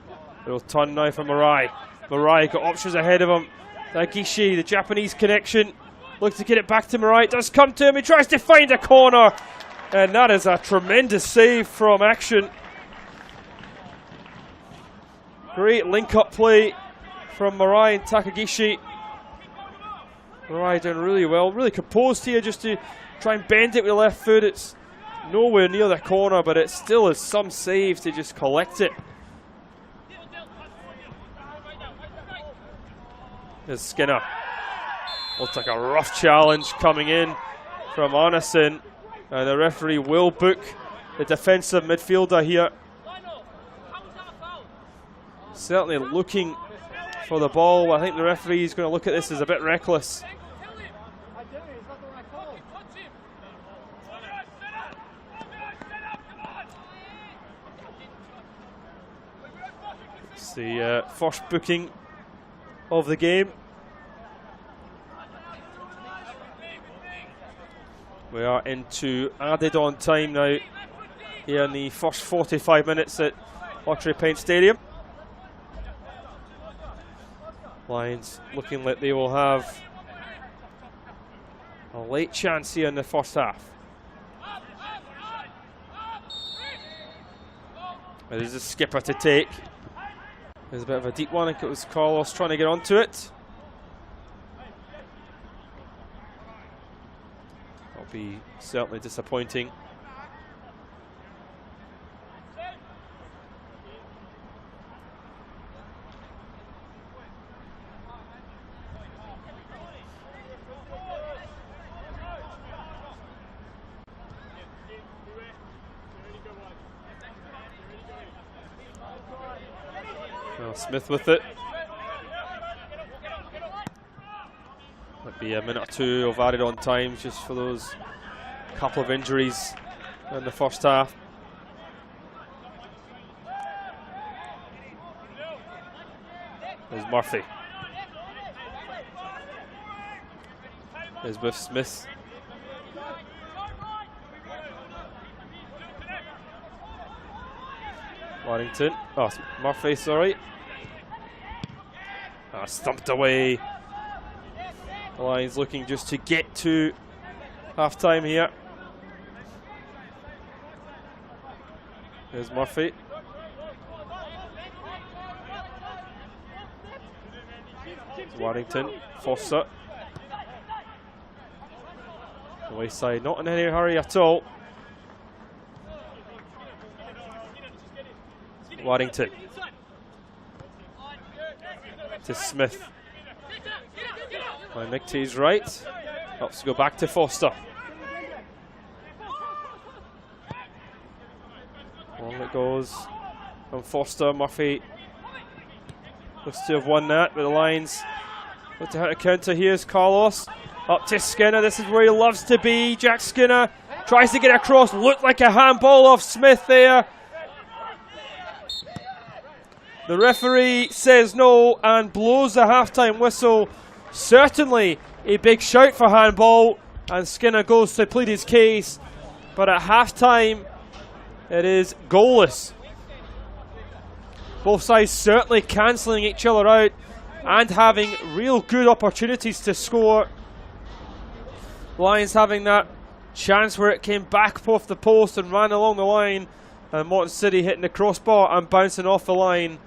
Little turn now from Marai. Marai got options ahead of him. Dagishi, the Japanese connection, looks to get it back to Marai. It does come to him. He tries to find a corner. And that is a tremendous save from Action. Great link-up play from Marai and Takagishi. Marai doing really well. Really composed here just to try and bend it with the left foot. It's nowhere near the corner, but it still is some save to just collect it. There's Skinner. Looks like a rough challenge coming in from Arneson. And the referee will book the defensive midfielder here. Certainly looking for the ball. I think the referee is going to look at this as a bit reckless. It's the first booking of the game. We are into added on time now here in the first 45 minutes at Lottery Paint Stadium. Lions looking like they will have a late chance here in the first half. There's a skipper to take. There's a bit of a deep one. I think it was Carlos trying to get onto it. That'll be certainly disappointing. Well, Smith with it. Might be a minute or two of added on time just for those couple of injuries in the first half. There's Murphy. There's with Smith. Warrington. Oh, Murphy, sorry. Stumped away. The Lions looking just to get to half time here. There's Murphy. Warrington. Foster. The way side, not in any hurry at all. Warrington to Smith. Nick T's right. Helps to go back to Foster. Long it goes from Foster. Murphy looks to have won that, but the Lions look to hit a counter. Here's Carlos. Up to Skinner. This is where he loves to be. Jack Skinner tries to get across. Looked like a handball off Smith there. The referee says no and blows the halftime whistle. Certainly a big shout for handball, and Skinner goes to plead his case, but at halftime it is goalless. Both sides certainly cancelling each other out and having real good opportunities to score. Lions having that chance where it came back off the post and ran along the line, and Moreton City hitting the crossbar and bouncing off the line.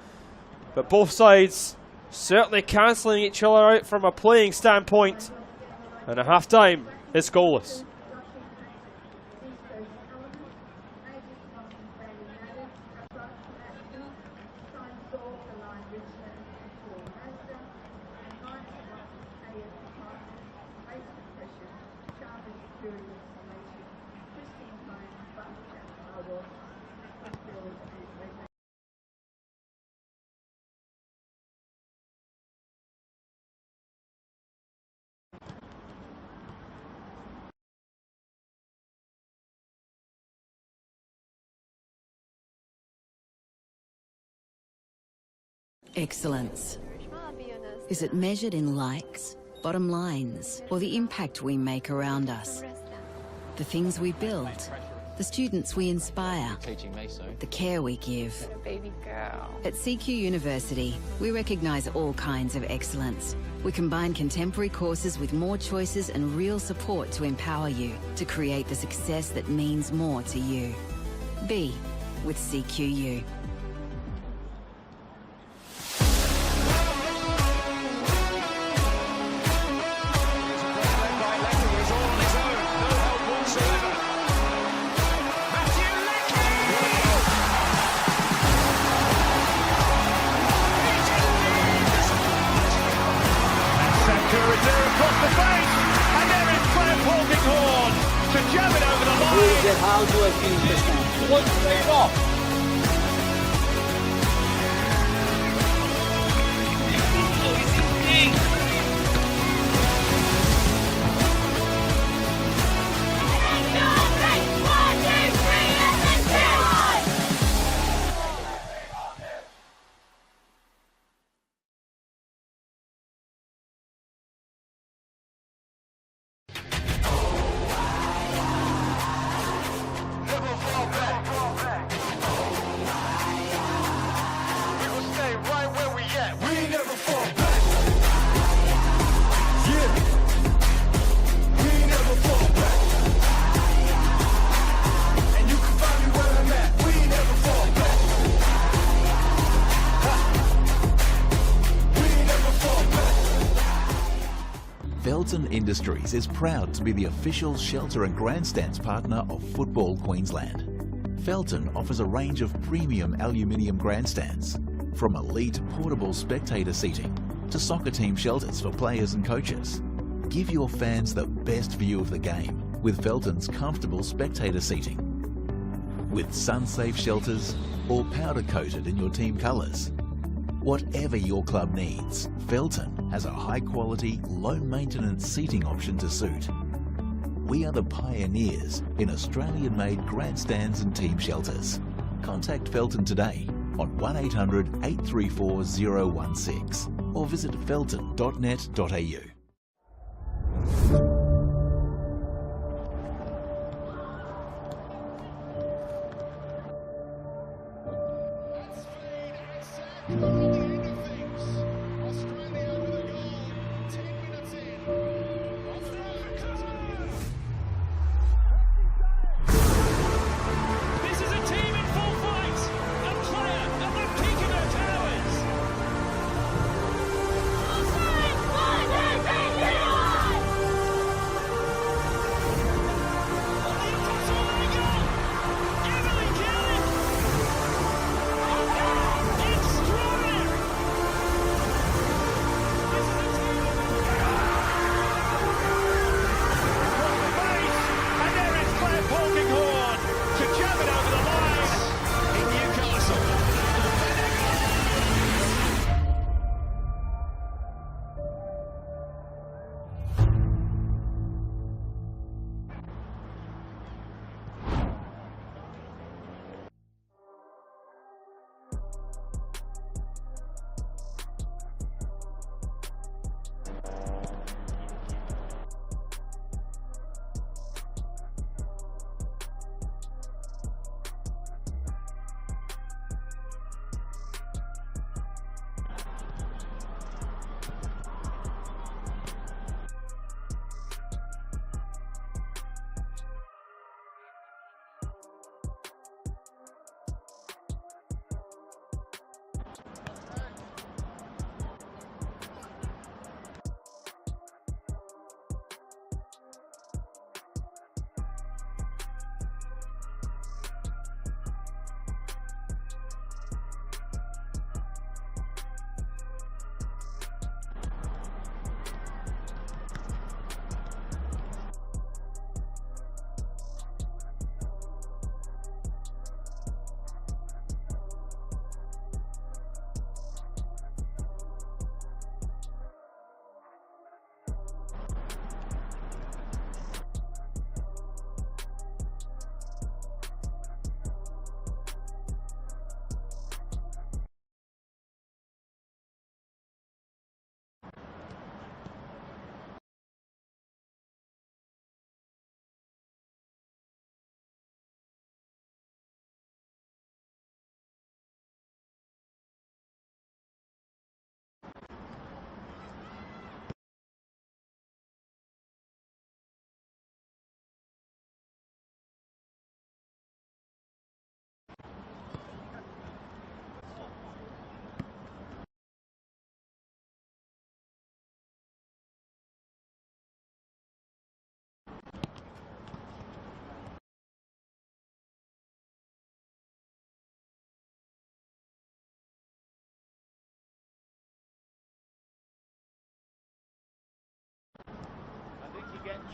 But both sides certainly cancelling each other out from a playing standpoint. And at half-time, it's goalless. Excellence. Is it measured in likes, bottom lines, or the impact we make around us? The things we build, the students we inspire, the care we give. Baby girl. At CQ University, we recognise all kinds of excellence. We combine contemporary courses with more choices and real support to empower you to create the success that means more to you. Be with CQU. How do I finish this time? One straight off. Felton Industries is proud to be the official shelter and grandstands partner of Football Queensland. Felton offers a range of premium aluminium grandstands, from elite portable spectator seating to soccer team shelters for players and coaches. Give your fans the best view of the game with Felton's comfortable spectator seating. With sun-safe shelters or powder-coated in your team colours. Whatever your club needs, Felton has a high-quality, low-maintenance seating option to suit. We are the pioneers in Australian-made grandstands and team shelters. Contact Felton today on 1800 834 016 or visit felton.net.au.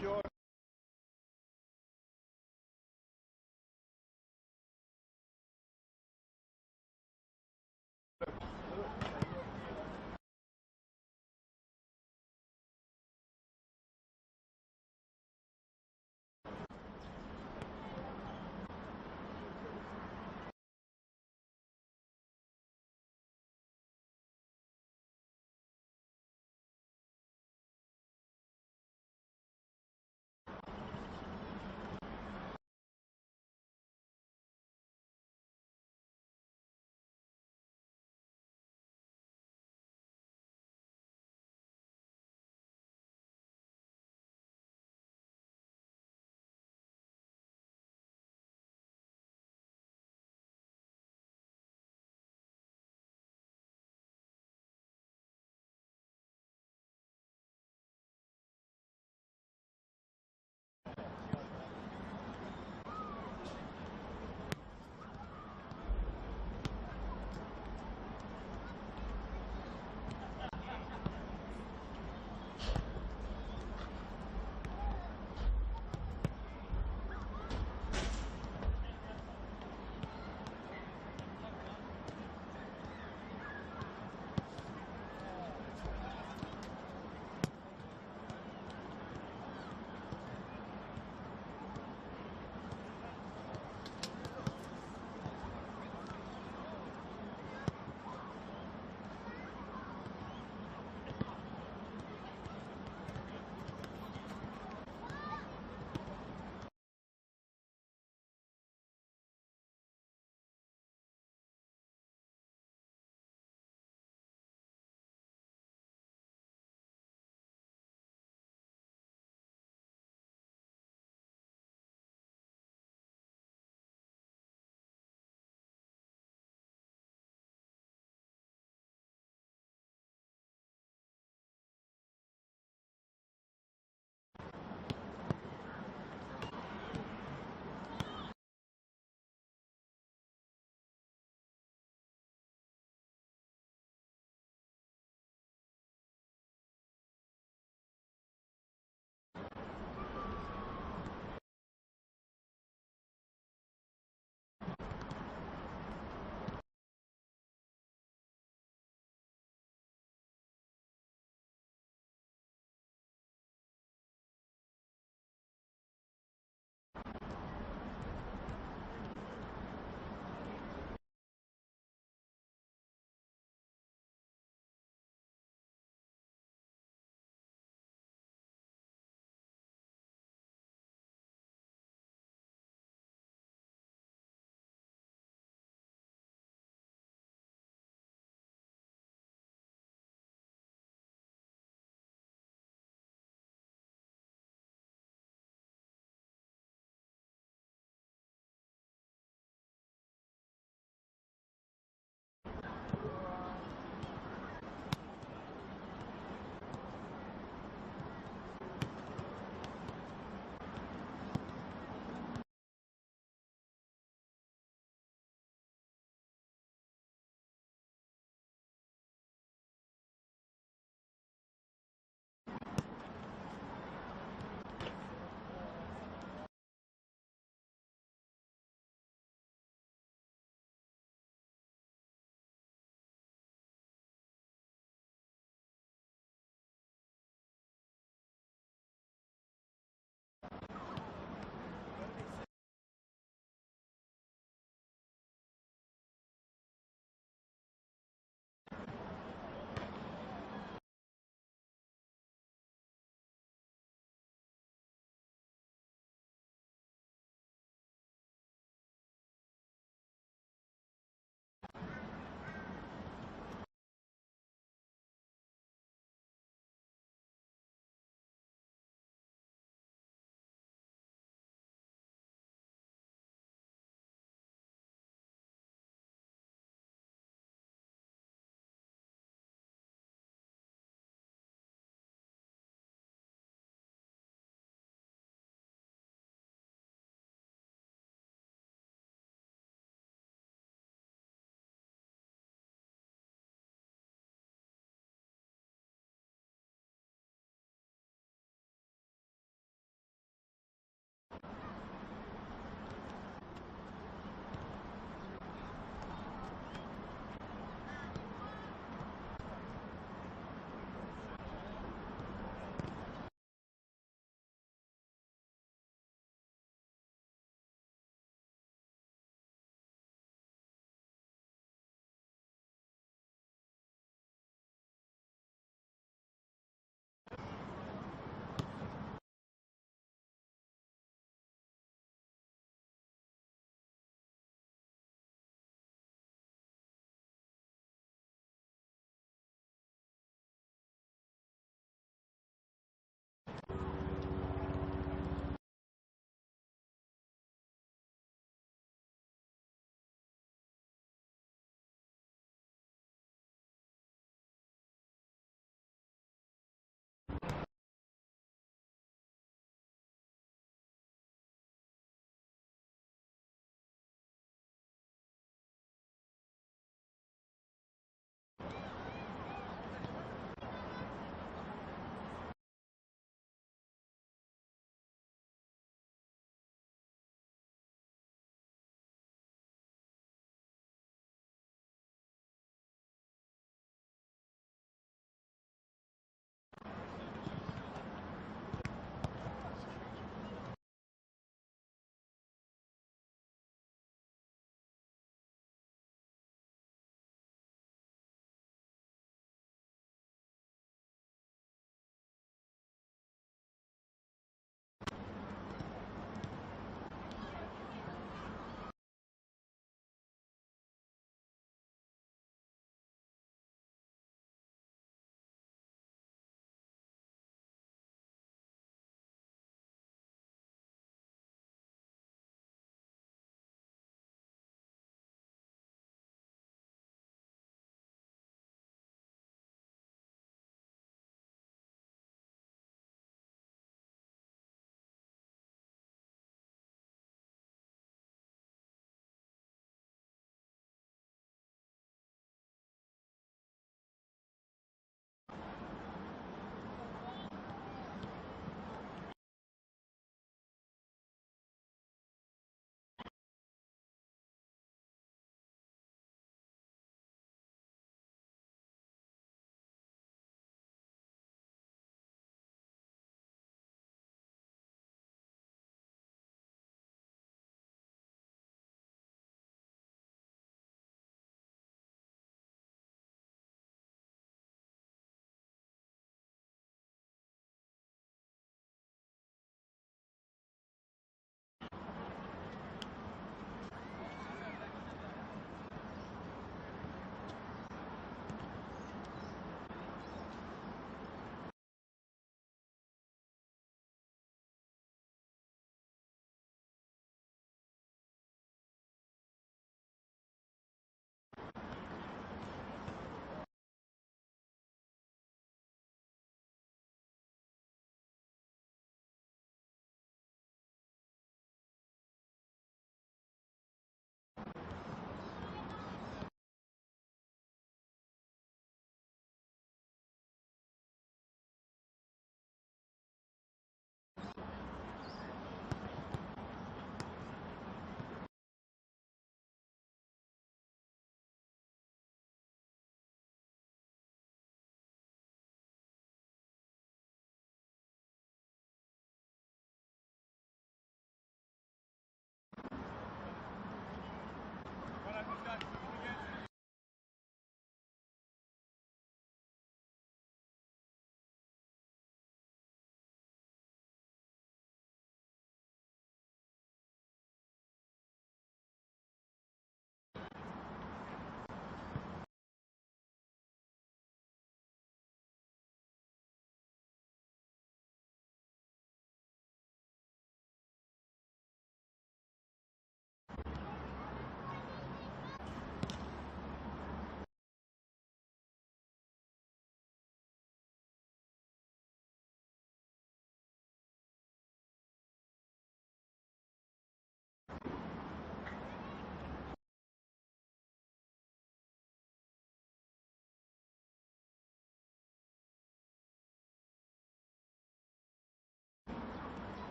sure.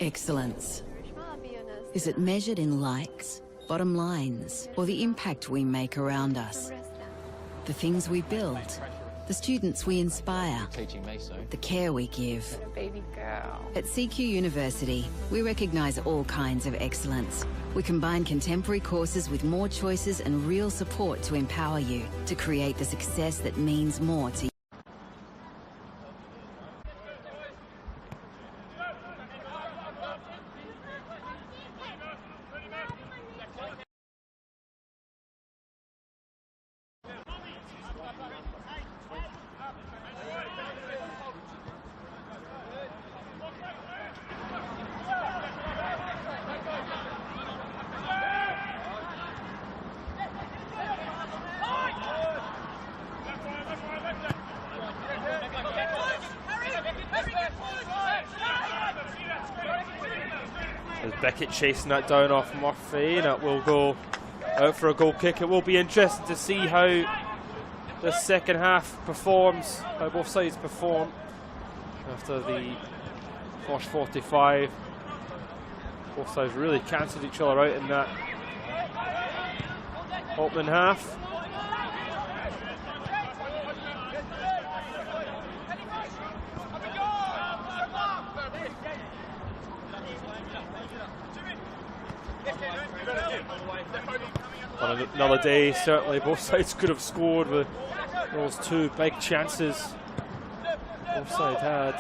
Excellence. Is it measured in likes, bottom lines, or the impact we make around us? The things we build, the students we inspire, the care we give. Baby girl. At CQ University, we recognise all kinds of excellence. We combine contemporary courses with more choices and real support to empower you to create the success that means more to you. As Beckett chasing that down off Murphy, and it will go out for a goal kick. It will be interesting to see how the second half performs, how both sides perform after the first 45. Both sides really cancelled each other out in that opening half. On another day, certainly both sides could have scored with those two big chances both sides had.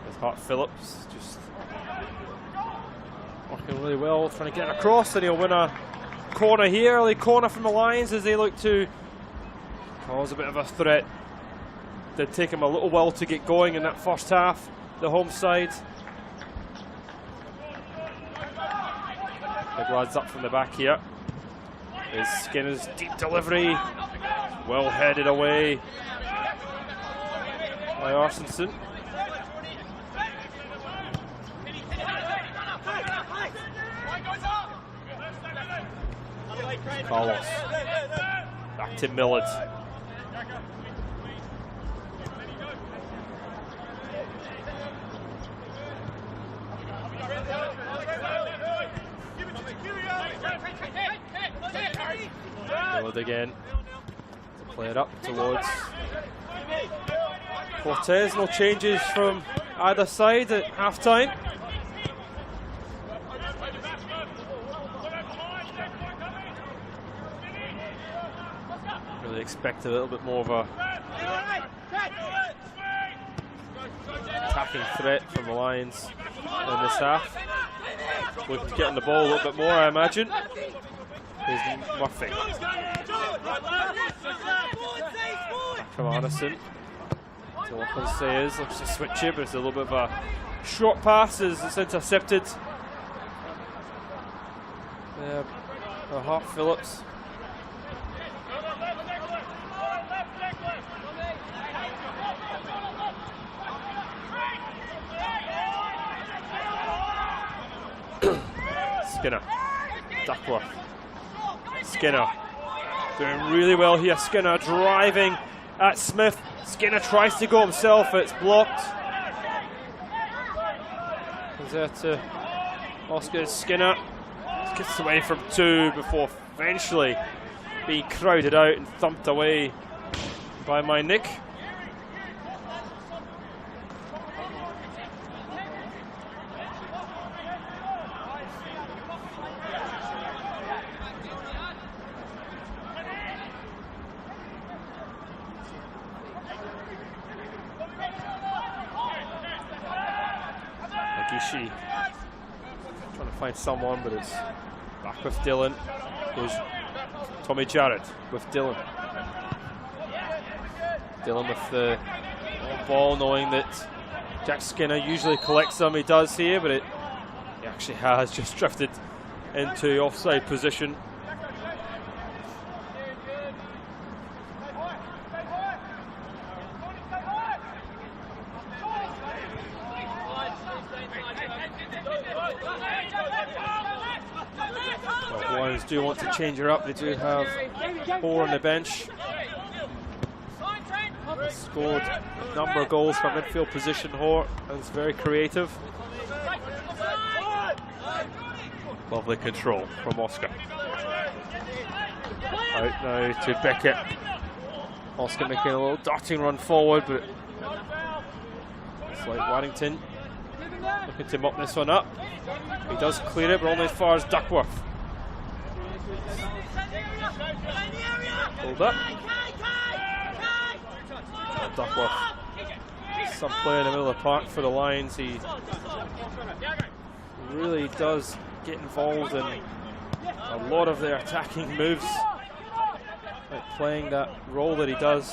There's Hart Phillips just working really well, trying to get across, and he'll win a corner here, early corner from the Lions as they look to cause a bit of a threat. Did take him a little while to get going in that first half, the home side. Big lads up from the back here. Is Skinner's deep delivery, well headed away by Arsonson. Carlos back to Millard. Millard again to play it up towards Cortez. No changes from either side at half time. Really expect a little bit more of a attacking threat from the Lions in this half. Looking to get on the ball a little bit more, I imagine. Here's Murphy. Back from Anderson. So what can say is, looks to switch here, but it's a little bit of a short pass as it's intercepted. Hart Phillips. Skinner. Duckworth. Skinner doing really well here. Skinner driving at Smith. Skinner tries to go himself, it's blocked. Is there to Oscar Skinner. Gets away from two before eventually being crowded out and thumped away by my Nick. Nagishi trying to find someone, but it's back with Dylan. Goes Tommy Jarrett with Dylan. Dylan with the ball, knowing that Jack Skinner usually collects them. He does here, but he actually has just drifted into offside position. Lions do want to change her up. They do have 4 on the bench. scored a number of goals from midfield position. Hort is very creative. Lovely control from Oscar. Out now to Beckett. Oscar making a little darting run forward, but it's like Warrington looking to mop this one up. He does clear it, but only as far as Duckworth. Hold up. Duckworth, some player in the middle of the park for the Lions. He really does get involved in a lot of their attacking moves, like playing that role that he does.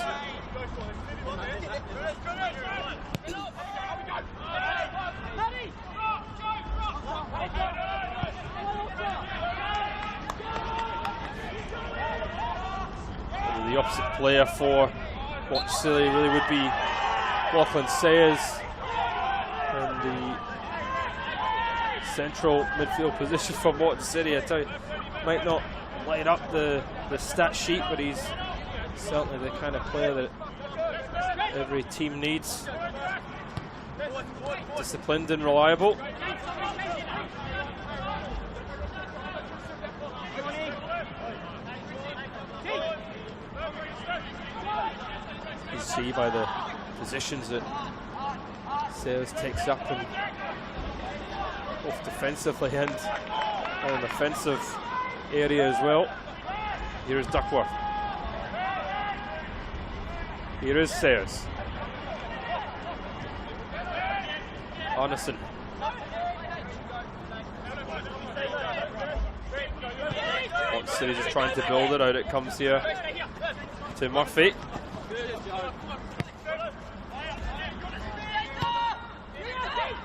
The opposite player for Watch Silly really would be Lachlan Sayers in the central midfield position for Moreton City. I tell you, might not light up the stat sheet, but he's certainly the kind of player that every team needs. Disciplined and reliable. You see by the positions that Sayers takes up, and both defensively and in an offensive area as well. Here is Duckworth. Here is Sayers. Arneson. Watch City just trying to build it out. It comes here to Murphy.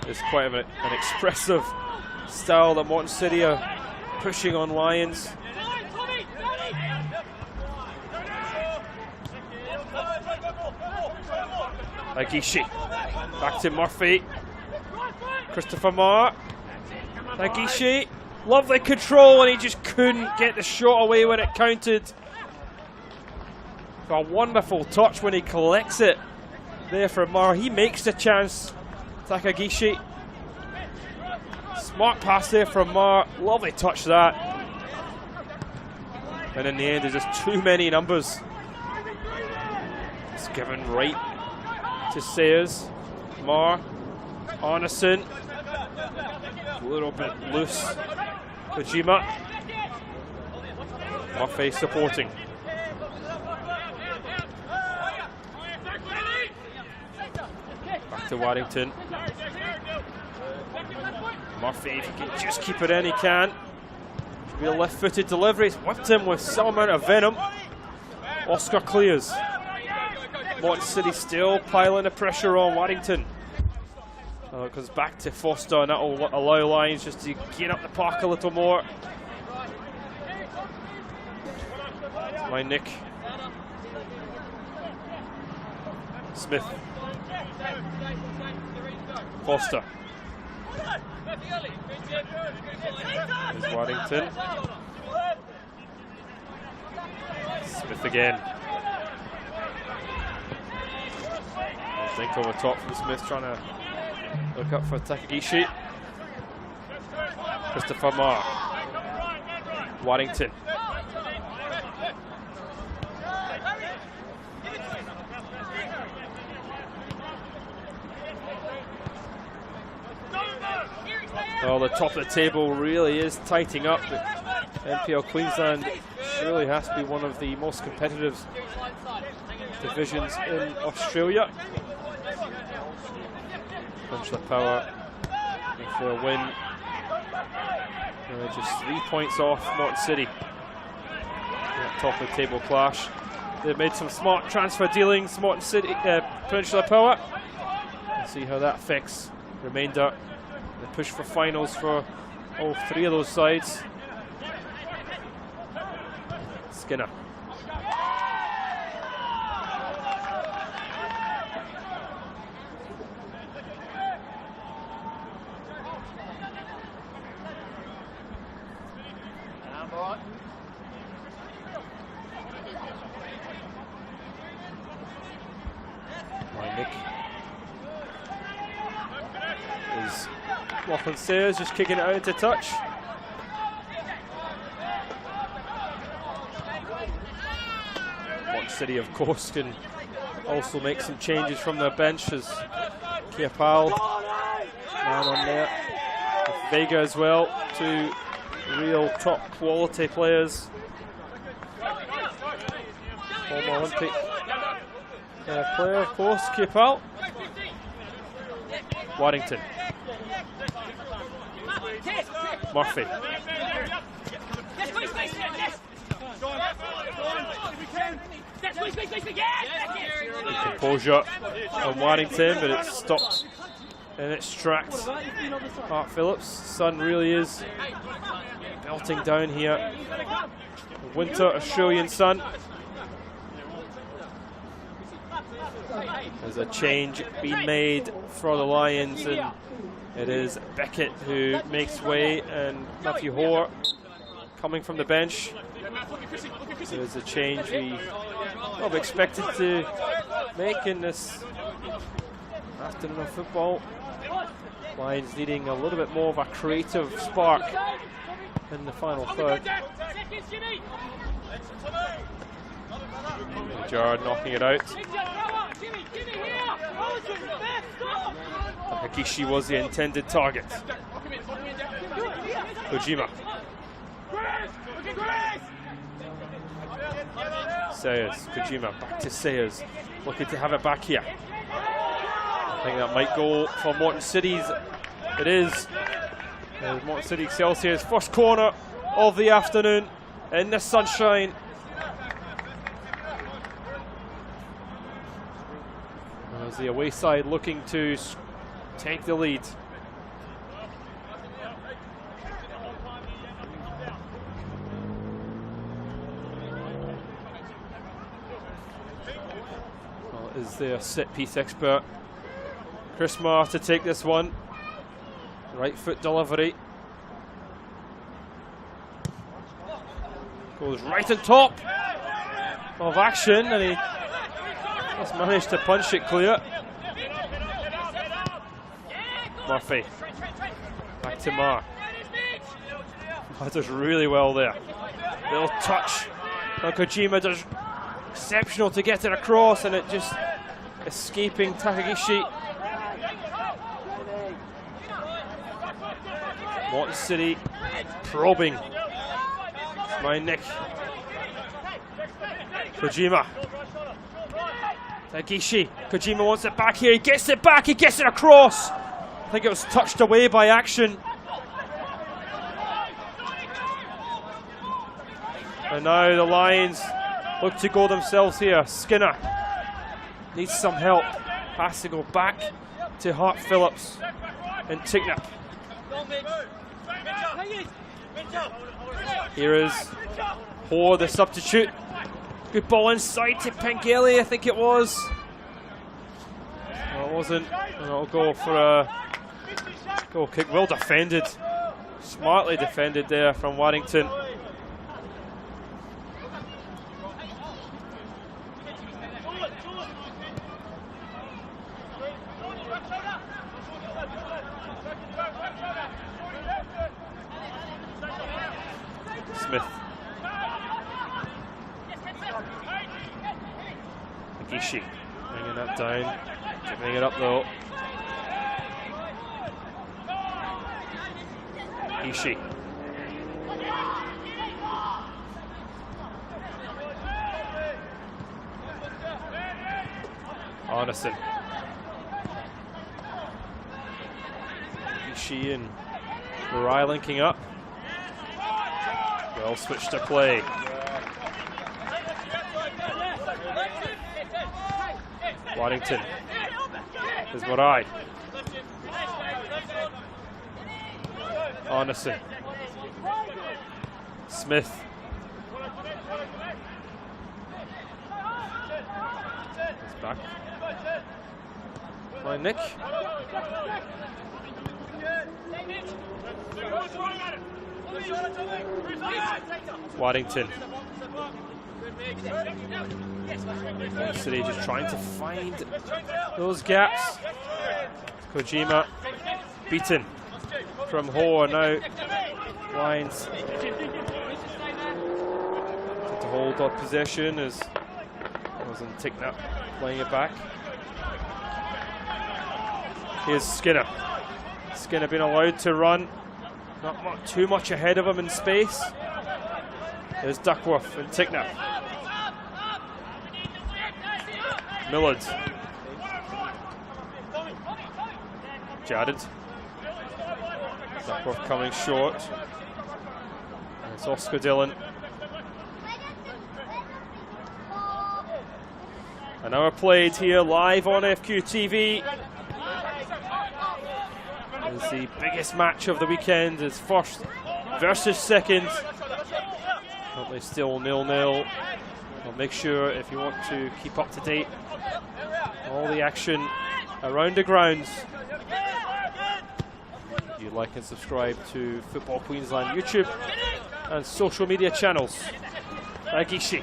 It's quite an expressive style that Moreton City are pushing on Lions. Nagishi. Back to Murphy. Christopher Marr. Nagishi. Lovely control, and he just couldn't get the shot away when it counted. A wonderful touch when he collects it there for Marr. He makes the chance. Takagishi. Smart pass there from Marr. Lovely touch that. And in the end, there's just too many numbers. It's given right to Sayers. Marr. Arneson. A little bit loose. Kojima. Murphy supporting. Back to Warrington. Murphy, if he can just keep it in, he can. Should be a left-footed delivery. He's whipped him with some amount of venom. Oscar clears. Moreton City still piling the pressure on Warrington. It goes back to Foster, and that will allow Lions just to get up the park a little more. It's my Nick. Smith. Foster. There's Warrington. Smith again. I think over top from Smith, trying to look up for Takagishi. Christopher Marr. Warrington. Well, the top of the table really is tightening up. But NPL Queensland surely has to be one of the most competitive divisions in Australia. Peninsula Power for a win. Just 3 points off Moreton City. That top of the table clash. They've made some smart transfer dealings, Moreton City, Peninsula Power. We'll see how that affects the remainder. The push for finals for all three of those sides. Skinner. Nick is Lachlan Sayers just kicking it out into touch. Moreton City, of course, can also make some changes from their bench as Kiapal, man on there. With Vega as well, two real top quality players. Former Olympic player, of course, Kiapal. Waddington. Murphy. Composure on Waddington, but it's stopped in its tracks. Hart Phillips, sun really is melting down here. Winter Australian sun. There's a change being made for the Lions, and it is Beckett who makes way, and Matthew Hoare coming from the bench. There's a change we have expected to make in this afternoon of football. Lions needing a little bit more of a creative spark in the final third. Gerard knocking it out. Hakishi was the intended target. Kojima. Sayers, Kojima, back to Sayers. Looking to have it back here. I think that might go for Moreton City's. It is. Moreton City Excelsior's first corner of the afternoon in the sunshine. As the away side looking to take the lead. Well, is their set piece expert Chris Marr to take this one. Right foot delivery. Goes right on top of action, and he just managed to punch it clear. Murphy. Back to Marr. Marr does really well there. Little touch. Now Kojima does exceptional to get it across, and it just escaping Takagishi. Moreton City probing. My Nick. Kojima. Tagishi. Kojima wants it back here. He gets it back. He gets it across. I think it was touched away by action. And now the Lions look to go themselves here. Skinner needs some help. Has to go back to Hart Phillips and Ticknap. Here is Hoare, the substitute. Good ball inside to Pengelly, I think it was. No, it wasn't. And it'll go for a goal kick. Well defended. Smartly defended there from Waddington. Smith. Nagishi bringing that down, giving it up though. Nagishi. Arneson. Nagishi and Murai linking up. Well switched to play. Waddington. There's Murai. Arneson. Smith. It's back. My Nick. Waddington. City just trying to find those gaps. Kojima beaten from Hoare now. Lions to hold up possession as wasn't taking that, playing it back. Here's Skinner. Skinner being allowed to run. Not too much ahead of him in space. There's Duckworth and Tickner. Millard. Jared. Duckworth coming short. It's Oscar Dillon. An hour played here live on FQ TV. It's the biggest match of the weekend. It's first versus second. Currently still 0-0. I'll make sure if you want to keep up to date all the action around the grounds, you like and subscribe to Football Queensland YouTube and social media channels. Agishi.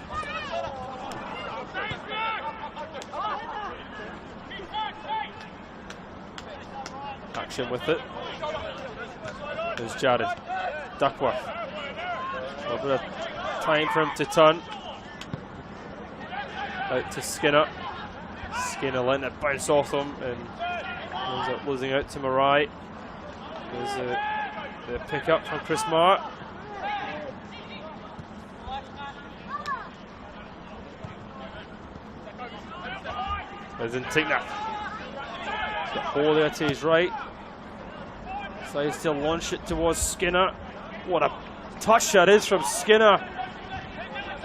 Action with it. There's Jared. Duckworth. A little bit of time for him to turn. Out to Skinner. Skinner letting it bounce off him and ends up losing out to Marai. There's the pick up from Chris Marr. Doesn't take that. Got Hole there to his right. Decides to launch it towards Skinner. What a touch that is from Skinner.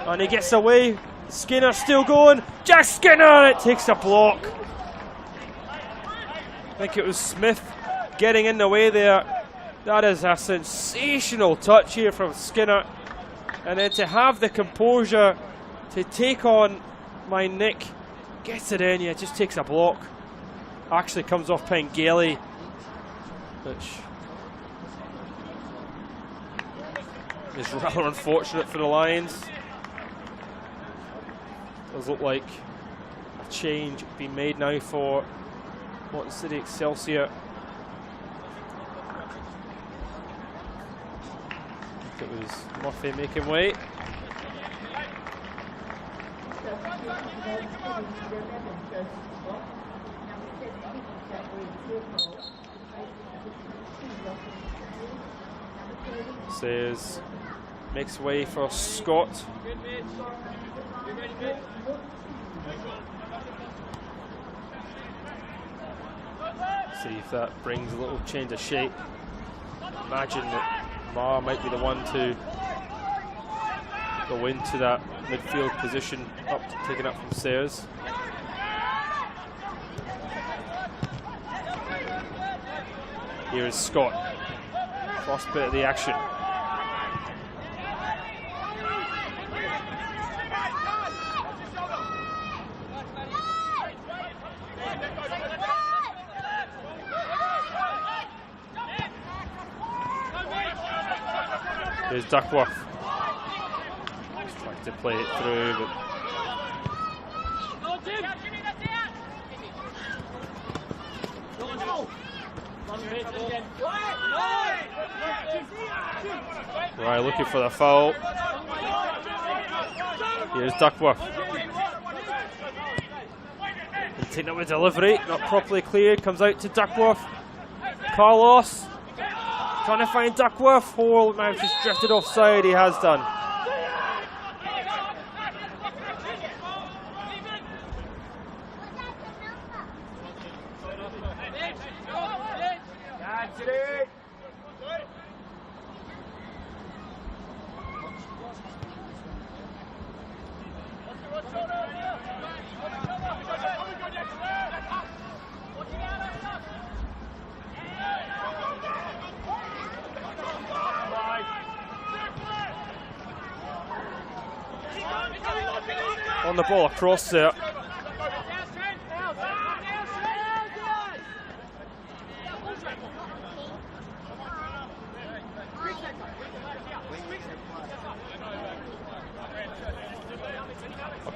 And he gets away. Skinner still going. Jack Skinner! It takes a block. I think it was Smith getting in the way there. That is a sensational touch here from Skinner. And then to have the composure to take on my Nick. Gets it in, yeah, just takes a block. Actually comes off Pengelly, which is rather unfortunate for the Lions. Does look like a change being made now for Moreton City Excelsior. I think it was Murphy making way. Says makes way for Scott. See if that brings a little change of shape. Imagine that Marr might be the one to go into that midfield position, taken up from Sayers. Here is Scott. First bit of the action. Here's Duckworth. Just trying to play it through, but right, looking for the foul. Here's Duckworth. And taking up with delivery, not properly cleared, comes out to Duckworth. Carlos trying to find Duckworth. Hole now just drifted offside, he has done. On the ball across there.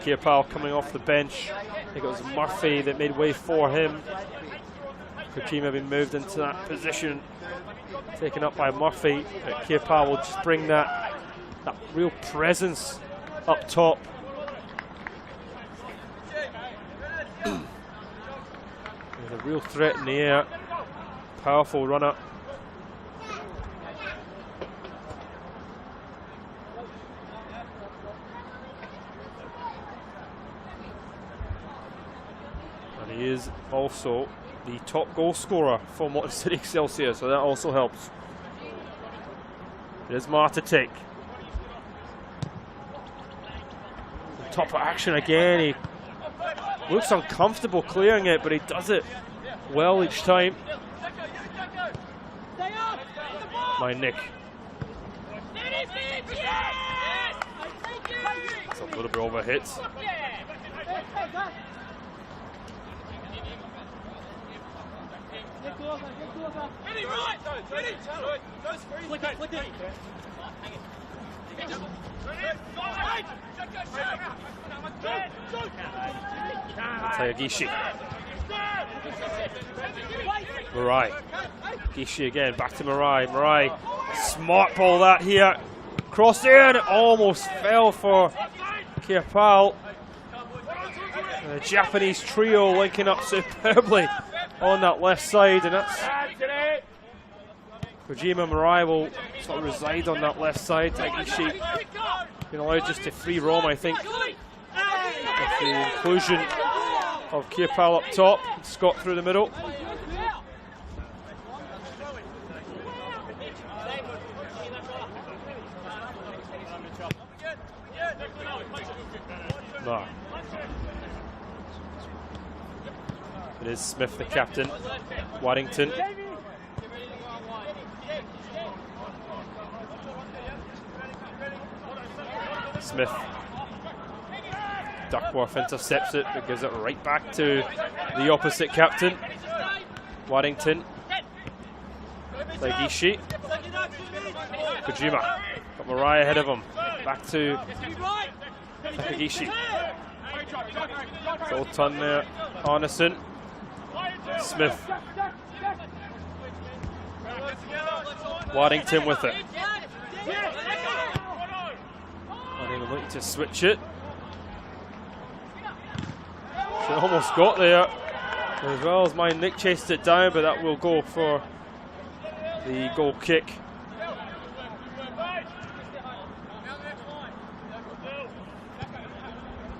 Kierpal coming off the bench. I think it was Murphy that made way for him. Kojima been moved into that position, taken up by Murphy. Kierpal will just bring that real presence up top. There's a real threat in the air. Powerful runner. And he is also the top goal scorer for Moreton City Excelsior, so that also helps. There's Martatic. Top of action again. He looks uncomfortable clearing it, but he does it well each time. My Nick. It's a little bit overhit. Tayagishi. Marai. Gishi again, back to Marai. Marai, smart ball that here. Crossed in, it almost fell for Kierpal. The Japanese trio linking up superbly on that left side, and that's Kojima. Marai will sort of reside on that left side. Tagishi been allowed just to free roam, I think, with the inclusion of Kierpal up top, Scott through the middle. No. It is Smith, the captain. Waddington. Smith. Duckworth intercepts it, but gives it right back to the opposite captain. Waddington. Tagishi. Kojima. Got Marai ahead of him. Back to Tagishi. Full ton there. Arneson. Smith. Waddington with it. Waddington looking to switch it. She almost got there, as well as mine. Nick chased it down, but that will go for the goal kick.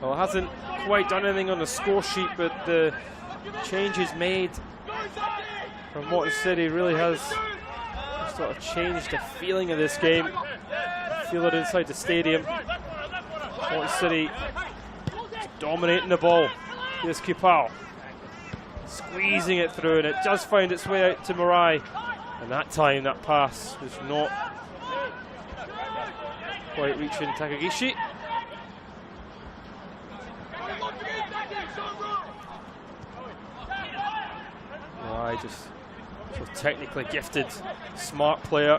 Well, it hasn't quite done anything on the score sheet, but the changes made from Moreton City really has sort of changed the feeling of this game. Feel it inside the stadium. Moreton City dominating the ball. Here's Kierpal squeezing it through, and it does find its way out to Marai. And that time, that pass was not quite reaching Tagishi. Marai just so technically gifted, smart player.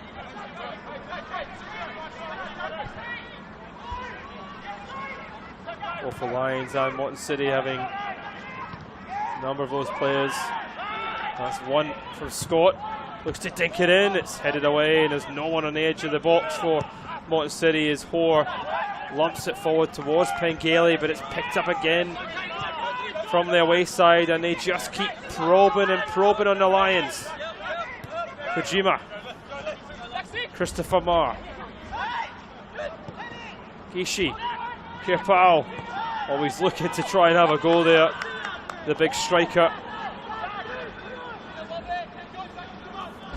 Both the Lions and Moreton City having a number of those players. That's one from Scott. Looks to dink it in. It's headed away, and there's no one on the edge of the box for Moreton City as Hoare lumps it forward towards Pengele, but it's picked up again from their away side, and they just keep probing and probing on the Lions. Kojima. Christopher Marr. Gishi. Kierpal. Always looking to try and have a goal there. The big striker.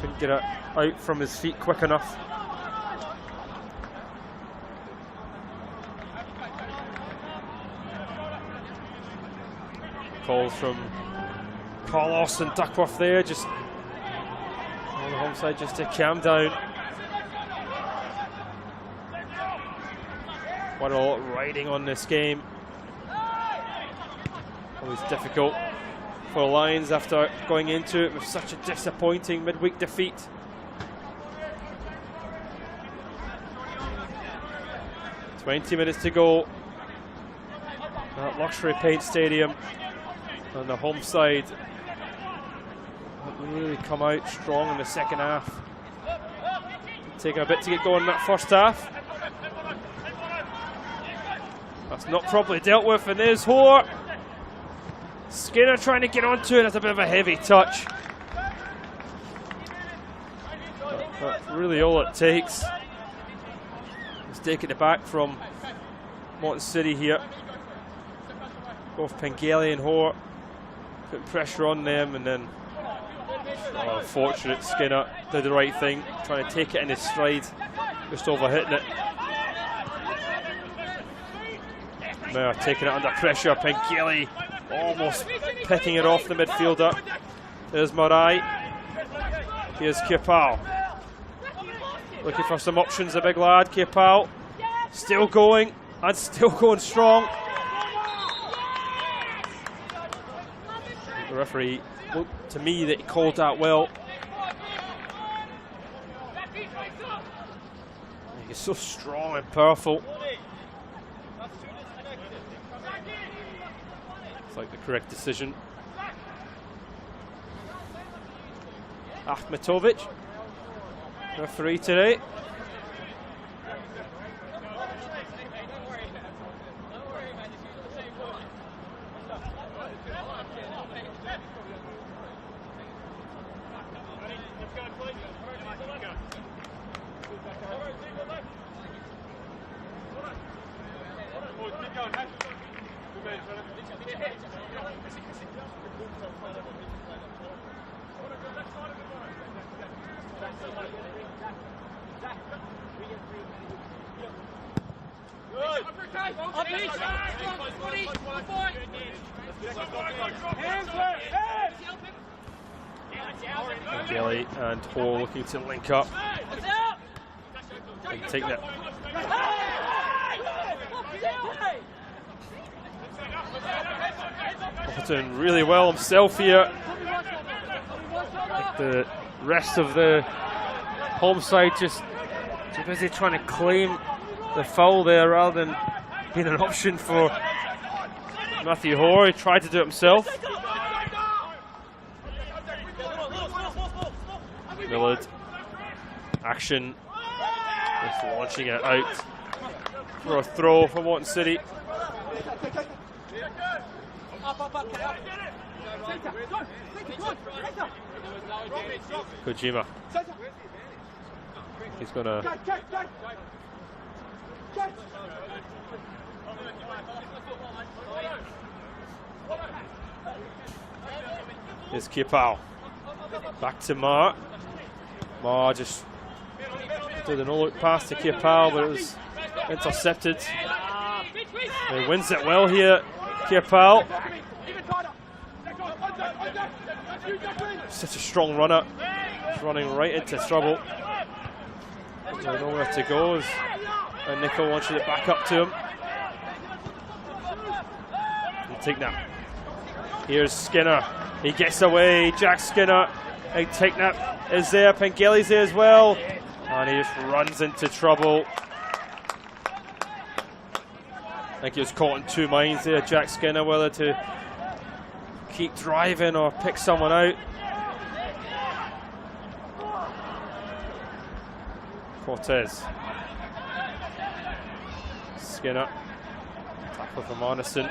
Couldn't get it out from his feet quick enough. Calls from Carlos and Duckworth there, just on the home side, just to calm down. Quite a lot riding on this game. Always difficult for the Lions after going into it with such a disappointing midweek defeat. .20 minutes to go. at Luxury Paint Stadium on the home side. Really come out strong in the second half. Taking a bit to get going in that first half. That's not properly dealt with, and there's Hoare. Skinner trying to get onto it. That's a bit of a heavy touch. That's really all it takes. He's taking it back from Moreton City here. Both Pengelly and Hoare putting pressure on them, and then unfortunate Skinner did the right thing, trying to take it in his stride, just overhitting it. Now taking it under pressure, Pengelly almost picking it off the midfielder. There's Marai. Here's Kipau. Looking for some options, the big lad, Kipau. Still going, and still going strong. The referee looked to me that he called that well. He's so strong and powerful. It's like the correct decision. Ahmetovic, referee today. Gelly and Hoare looking to link up and take that. Moreton really well himself here. Like the rest of the home side just too busy trying to claim the foul there rather than being an option for Matthew Hoare. He tried to do it himself. Millard, action, just launching it out for a throw for Moreton City. Kojima. He's gonna. Here's Kipau. Back to Mar. Mar just did a no-look pass to Kipau, but it was intercepted. He wins it well here, Kipau. Such a strong runner. He's running right into trouble. Doesn't know where to go, and Nico wants it back up to him. He'll take that. Here's Skinner. He gets away. Jack Skinner. Big take that is there. Pengelly's there as well. And he just runs into trouble. I think he was caught in two minds there, Jack Skinner, whether to keep driving or pick someone out. Cortez. Skinner. Tackle from Arneson.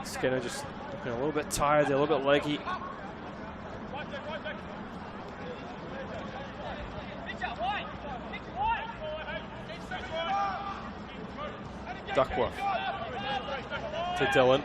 Skinner just looking a little bit tired, a little bit leggy. Duckworth to Dillon.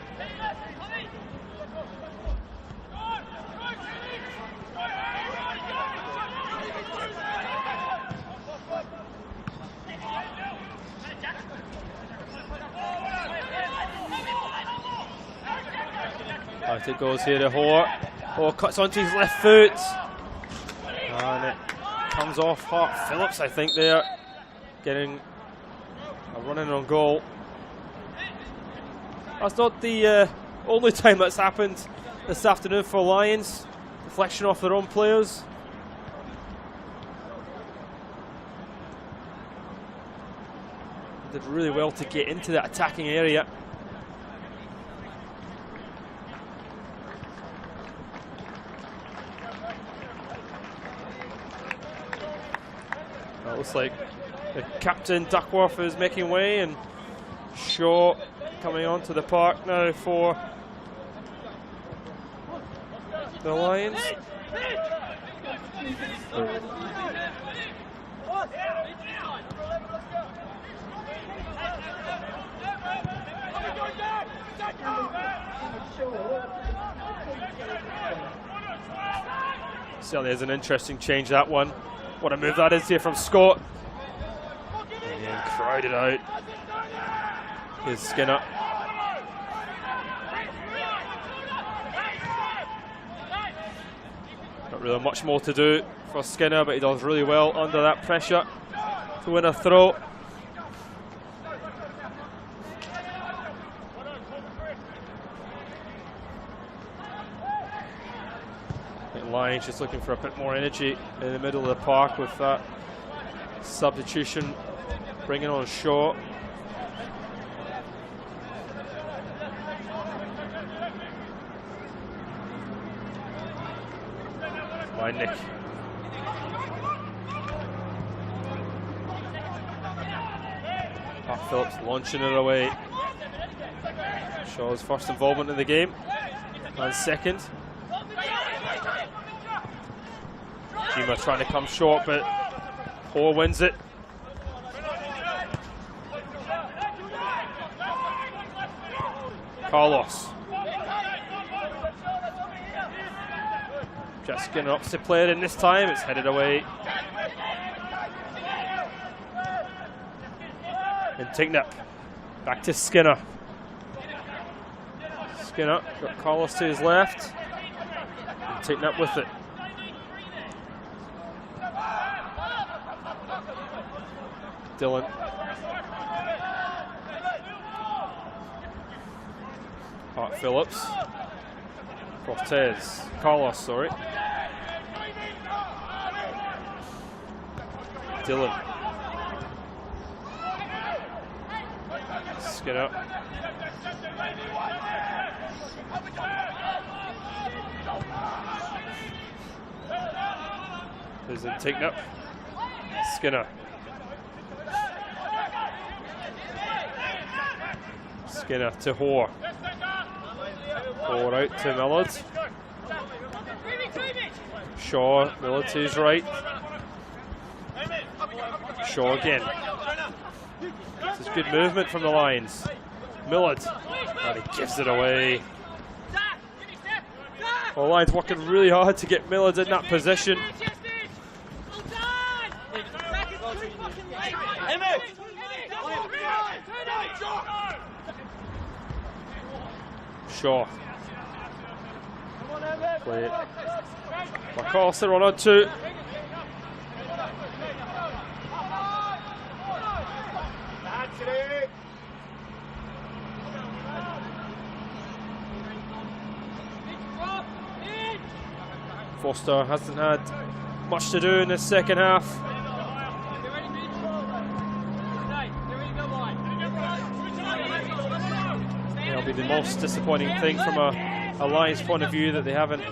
Out it goes here to Hoare. Hoare cuts onto his left foot. And it comes off Hart Phillips, I think, there. Getting a run-in on goal. That's not the only time that's happened this afternoon for Lions. Deflection off their own players. did really well to get into that attacking area. It looks like the captain Duckworth is making way, and Shaw coming onto the park now for the Lions. Certainly is an interesting change, that one. What a move that is here from Scott. And crowded out. Here's Skinner. Not really much more to do for Skinner, but he does really well under that pressure to win a throw. Lions just looking for a bit more energy in the middle of the park with that substitution, bringing on Shaw. By Nick. Phillips launching it away. Shaw's first involvement in the game, and second. Jima trying to come short, but Hoare wins it. Carlos. Just Skinner opposite player in this time, it's headed away. And Tignap back to Skinner. Skinner got Carlos to his left. And Tignap with it. Dylan. Hart Phillips. Cortez. Carlos, sorry. Dylan. Skinner. There's a Tignap. Skinner. Skinner to Hoare. Hoare out to Millard. Shaw, Millard to his right. Shaw again. This is good movement from the Lions. Millard, and he gives it away. Well, the Lions working really hard to get Millard in that position. Shaw. Play it. McCarson on two. Foster hasn't had much to do in this second half. That'll be the most disappointing thing from a Lions point of view, that they haven't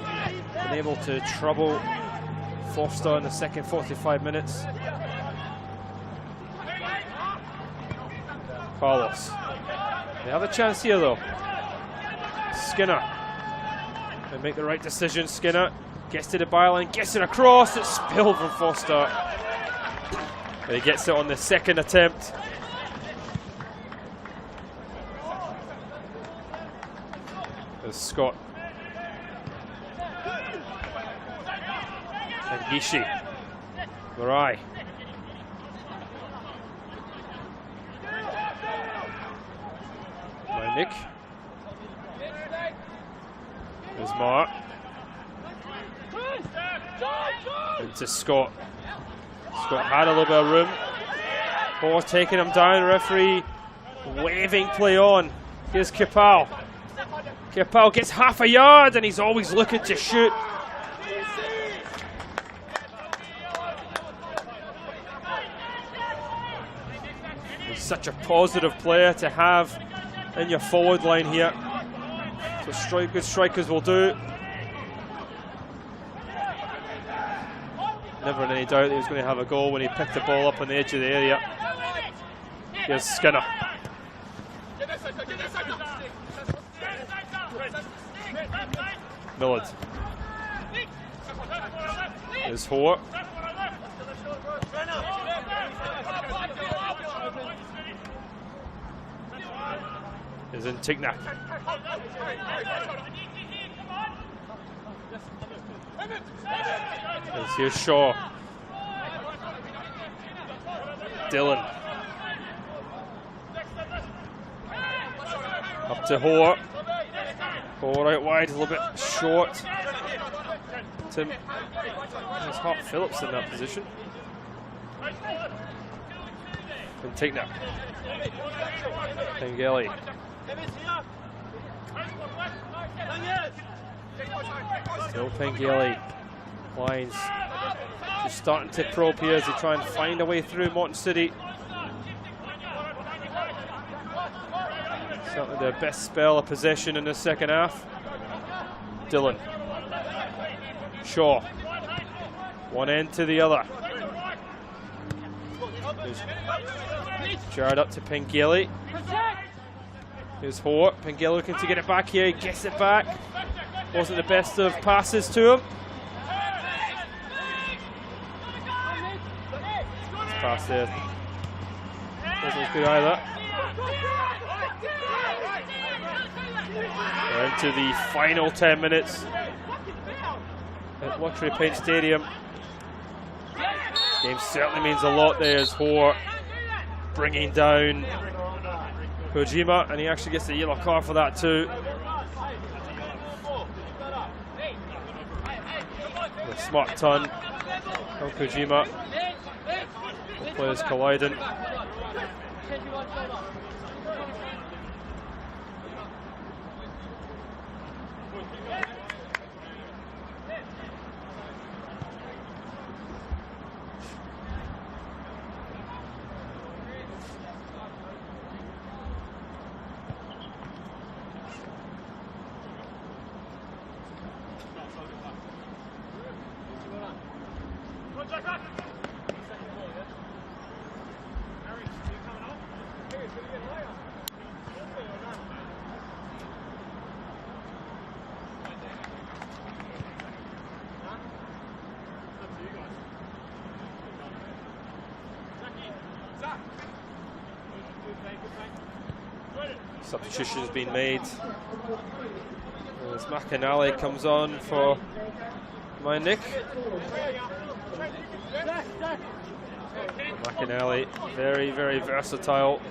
been able to trouble Foster in the second 45 minutes. Carlos. They have a chance here though. Skinner. They make the right decision. Skinner gets to the byline, gets it across. It's spilled from Foster. But he gets it on the second attempt. There's Scott. And Gishi. Marai. By Nick. There's Mark. Into Scott. Scott had a little bit of room. Hoare taking him down. Referee waving play on. Here's Kipal. Kipal gets half a yard and he's always looking to shoot. He's such a positive player to have in your forward line here. So good strikers will do. Never in any doubt that he was going to have a goal when he picked the ball up on the edge of the area. Here's Skinner. Millard. Here's Hoare. Is in Tignac. Here's Shaw. Dillon. Up to Hoare. Hoare out wide, a little bit short. Tim. There's Hart Phillips in that position. And Tignac. Pengelly. Still Pengelly. Lines just starting to probe here as they try and find a way through Moreton City. Certainly their best spell of possession in the second half. Dillon. Shaw. One end to the other. Jarred up to Pengelly. Here's Hoare. Pengelly looking to get it back here. He gets it back. Wasn't the best of passes to him. Pass there. Wasn't as good either. We're into the final 10 minutes at Luxury Paint Stadium. This game certainly means a lot there as Hoare bringing down Kojima, and he actually gets the yellow card for that too. The smart turn from Kojima. Both players colliding. Substitutions being made as McAnally comes on for my Nick. McAnally, very, very versatile.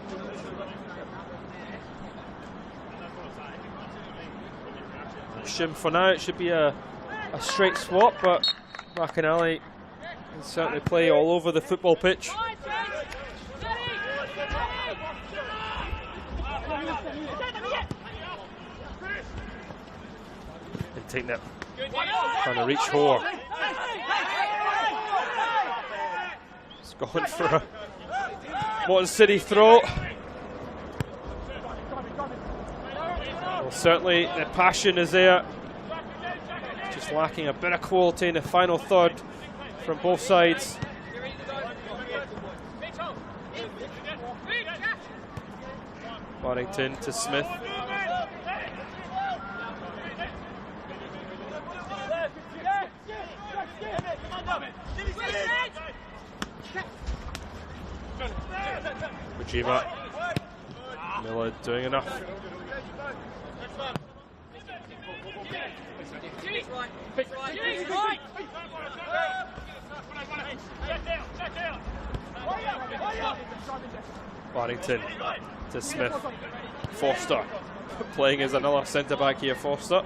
Shim for now, it should be a straight swap, but McAnally can certainly play all over the football pitch. And take that, trying to reach Hoare. It's going for a Moreton City throw. Well, certainly the passion is there. Just lacking a bit of quality in the final third from both sides. Barrington to Smith. Kojima. Miller doing enough. Barrington to Smith. Foster playing as another centre back here. Foster.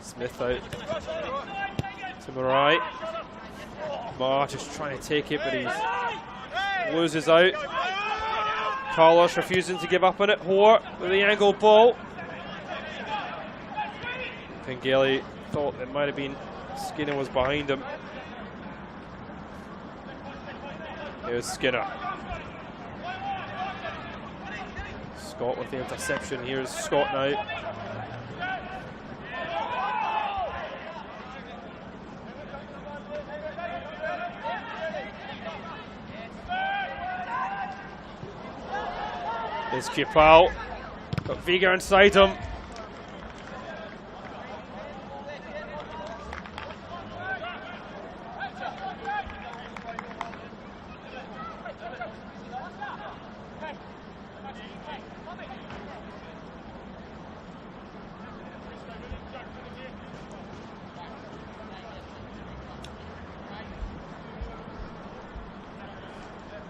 Smith out to Marai. Marr just trying to take it, but he loses out. Carlos refusing to give up on it. Hoare with the angle ball. Pengelly thought it might have been Skinner was behind him. Here's Skinner. Scott with the interception. Here's Scott now. Here's Kipal. Got Vega inside him.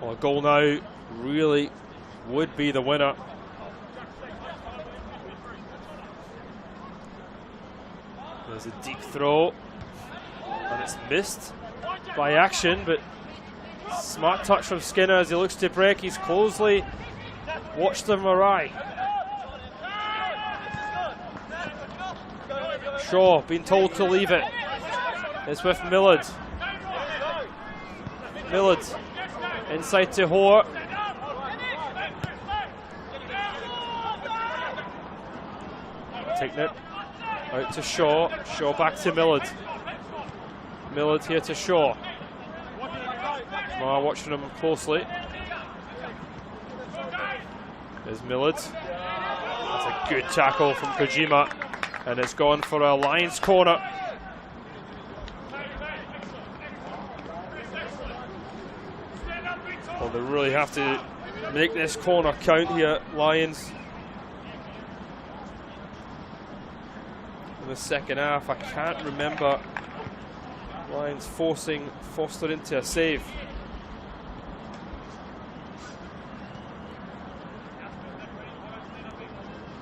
Well, a goal now really would be the winner. There's a deep throw, and it's missed by Action, but smart touch from Skinner as he looks to break. He's closely watched them awry. Shaw being told to leave it. It's with Millard. Millard inside to Hoare. Taking it out to Shaw. Shaw back to Millard. Millard here to Shaw. Mar watching him closely. There's Millard. That's a good tackle from Kojima. And it's gone for a Lions corner. Well, they really have to make this corner count here, Lions. In the second half, I can't remember Lions forcing Foster into a save.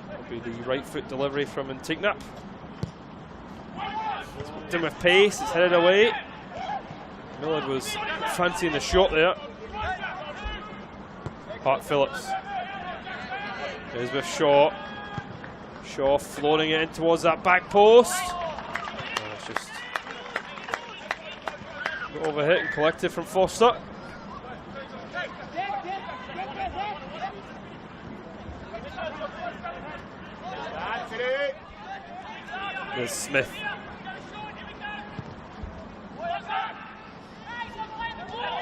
That'll be the right foot delivery from Intignap. It's hooked in with pace, it's headed away. Millard was fancying the shot there. Hart Phillips is with Shaw. Shaw floating it in towards that back post. Oh, it's just overhit and collected from Foster. There's Smith.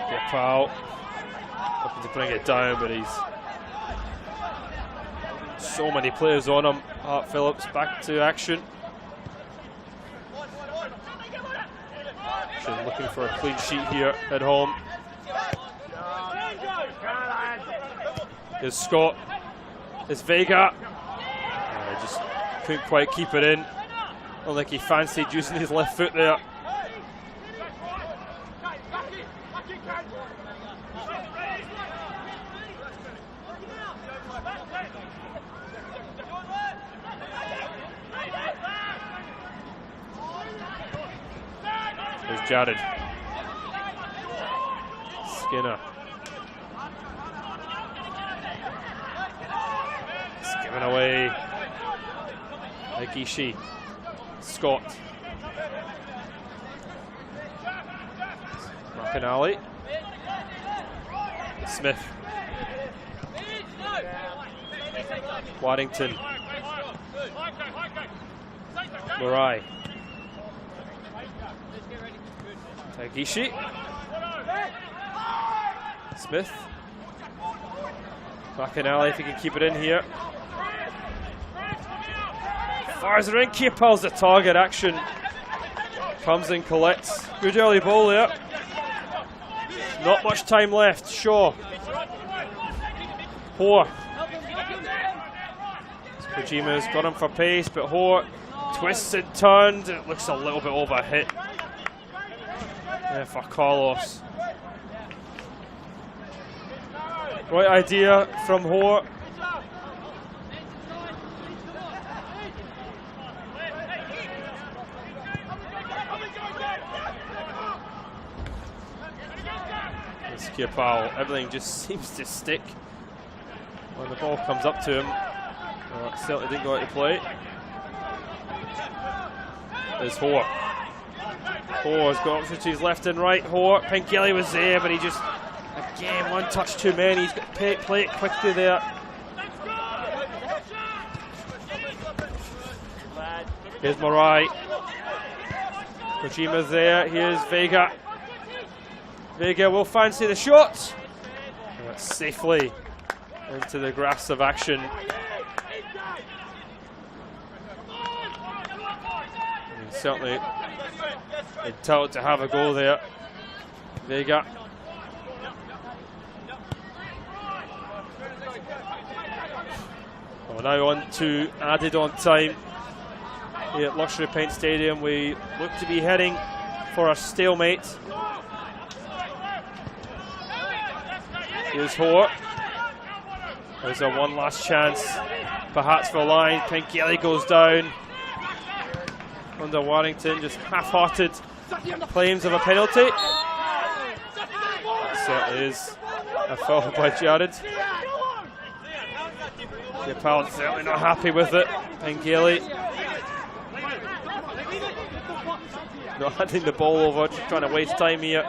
Get foul. Looking to bring it down, but he's so many players on him. Hart Phillips back to Action. Action looking for a clean sheet here at home. There's Scott. There's Vega. He just couldn't quite keep it in. I don't think he fancied using his left foot there. There's Jared. Skinner. It's given away. Nagishi. Scott. McAnally. Smith. Waddington. Murai. Tagishi. Smith. McAnally if he can keep it in here. Fires it in, Kipal's the target. Action comes in, collects. Good early ball there. Not much time left. Shaw. Hoare. Kojima's got him for pace, but Hoare twists and turns. It looks a little bit overhit. Yeah, for Carlos. Right idea from Hoare. Foul. Everything just seems to stick when the ball comes up to him. Well, certainly didn't go out to play. There's Hoare. Hoare's got options to his left and right. Hoare, Pinkelly was there, but he just Again, one touch too many. He's got to play it quickly there. Here's Morai. Kojima's there. Here's Vega. Vega will fancy the shot. And that's safely into the grasp of action. And certainly entitled to have a goal there. Vega. Well, now on to added on time here at Luxury Paint Stadium. We look to be heading for a stalemate. Here's Hoare. There's a one last chance, perhaps for a line. Pengeli goes down under Warrington, just half-hearted claims of a penalty. It certainly is a foul by Jared. The appellant certainly not happy with it. Pengeli not handing the ball over, just trying to waste time here.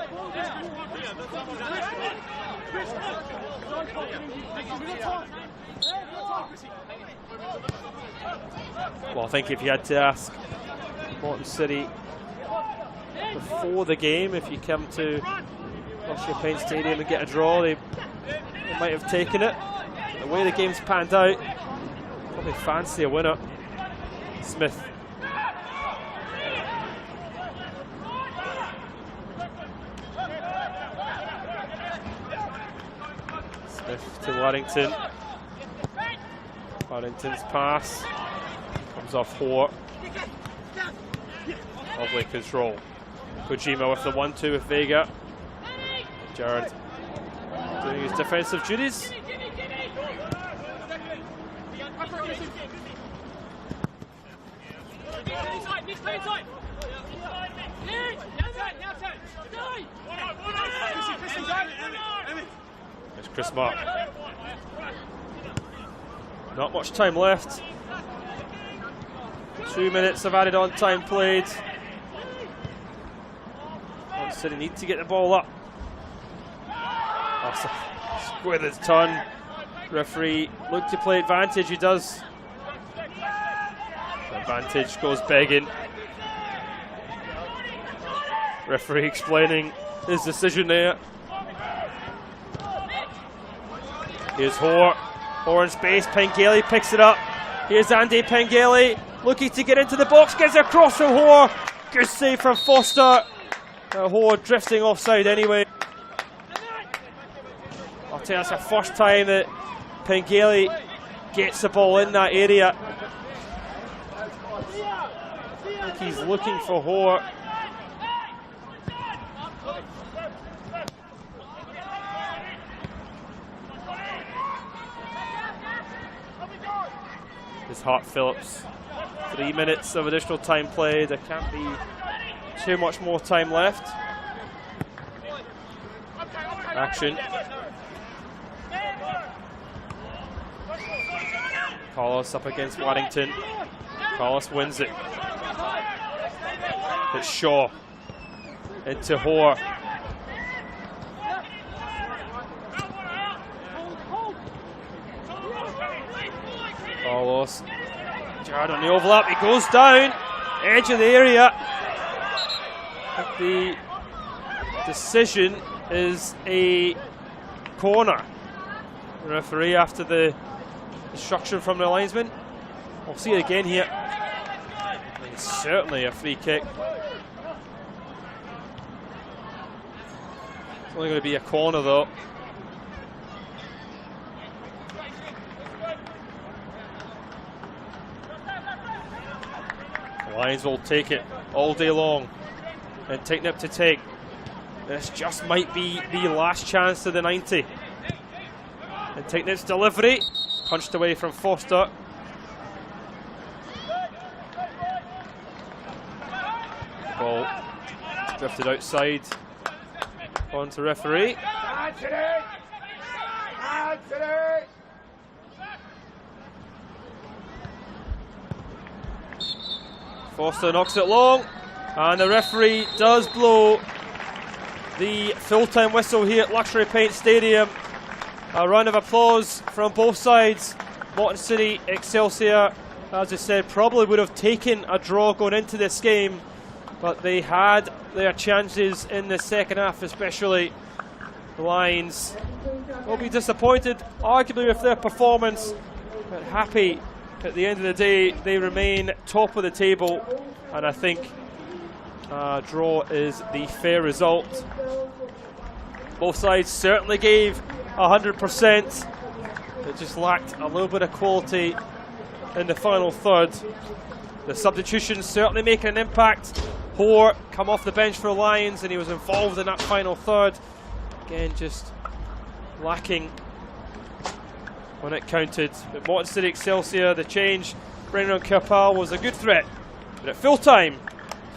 Well, I think if you had to ask Moreton City before the game, if you come to Luxury Paint Stadium and get a draw, they might have taken it. The way the game's panned out, probably fancy a winner. Smith. Smith to Warrington. Warrington's pass comes off Hoare. Lovely control. Kojima with the 1-2 with Vega. Jared doing his defensive duties. There's Chris Mark. Not much time left. 2 minutes of added on time played. Moreton City need to get the ball up. That's a squid turn. Referee look to play advantage, he does. Advantage goes begging. Referee explaining his decision there. Here's Hoare. Hoare in space, Pengeli picks it up. Here's Andy Pengeli looking to get into the box, gets across from Hoare. Good save from Foster. Hoare drifting offside anyway. I'll tell you, that's the first time that Pengeli gets the ball in that area. I think he's looking for Hoare. It's Hart Phillips. 3 minutes of additional time played. There can't be too much more time left. Action. Carlos up against Warrington. Carlos wins it. It's Shaw into Hoare. Carlos. Jared on the overlap. He goes down. Edge of the area. The decision is a corner. The referee after the instruction from the linesman. We'll see it again here. It's certainly a free kick. It's only going to be a corner though. The Lions will take it all day long and take nip to take. This just might be the last chance of the 90. And take nip's delivery. Punched away from Foster. Ball drifted outside onto referee. Foster knocks it long, and the referee does blow the full-time whistle here at Luxury Paint Stadium. A round of applause from both sides. Moreton City, Excelsior, as I said, probably would have taken a draw going into this game, but they had their chances in the second half, especially. The Lions will be disappointed, arguably, with their performance, but happy at the end of the day. They remain top of the table, and I think a draw is the fair result. Both sides certainly gave 100%. It just lacked a little bit of quality in the final third. The substitutions certainly making an impact. Hoare come off the bench for the Lions, and he was involved in that final third. Again, just lacking when it counted. But Moreton City Excelsior, the change, bringing on Kirpal was a good threat. But at full time,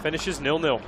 finishes 0-0.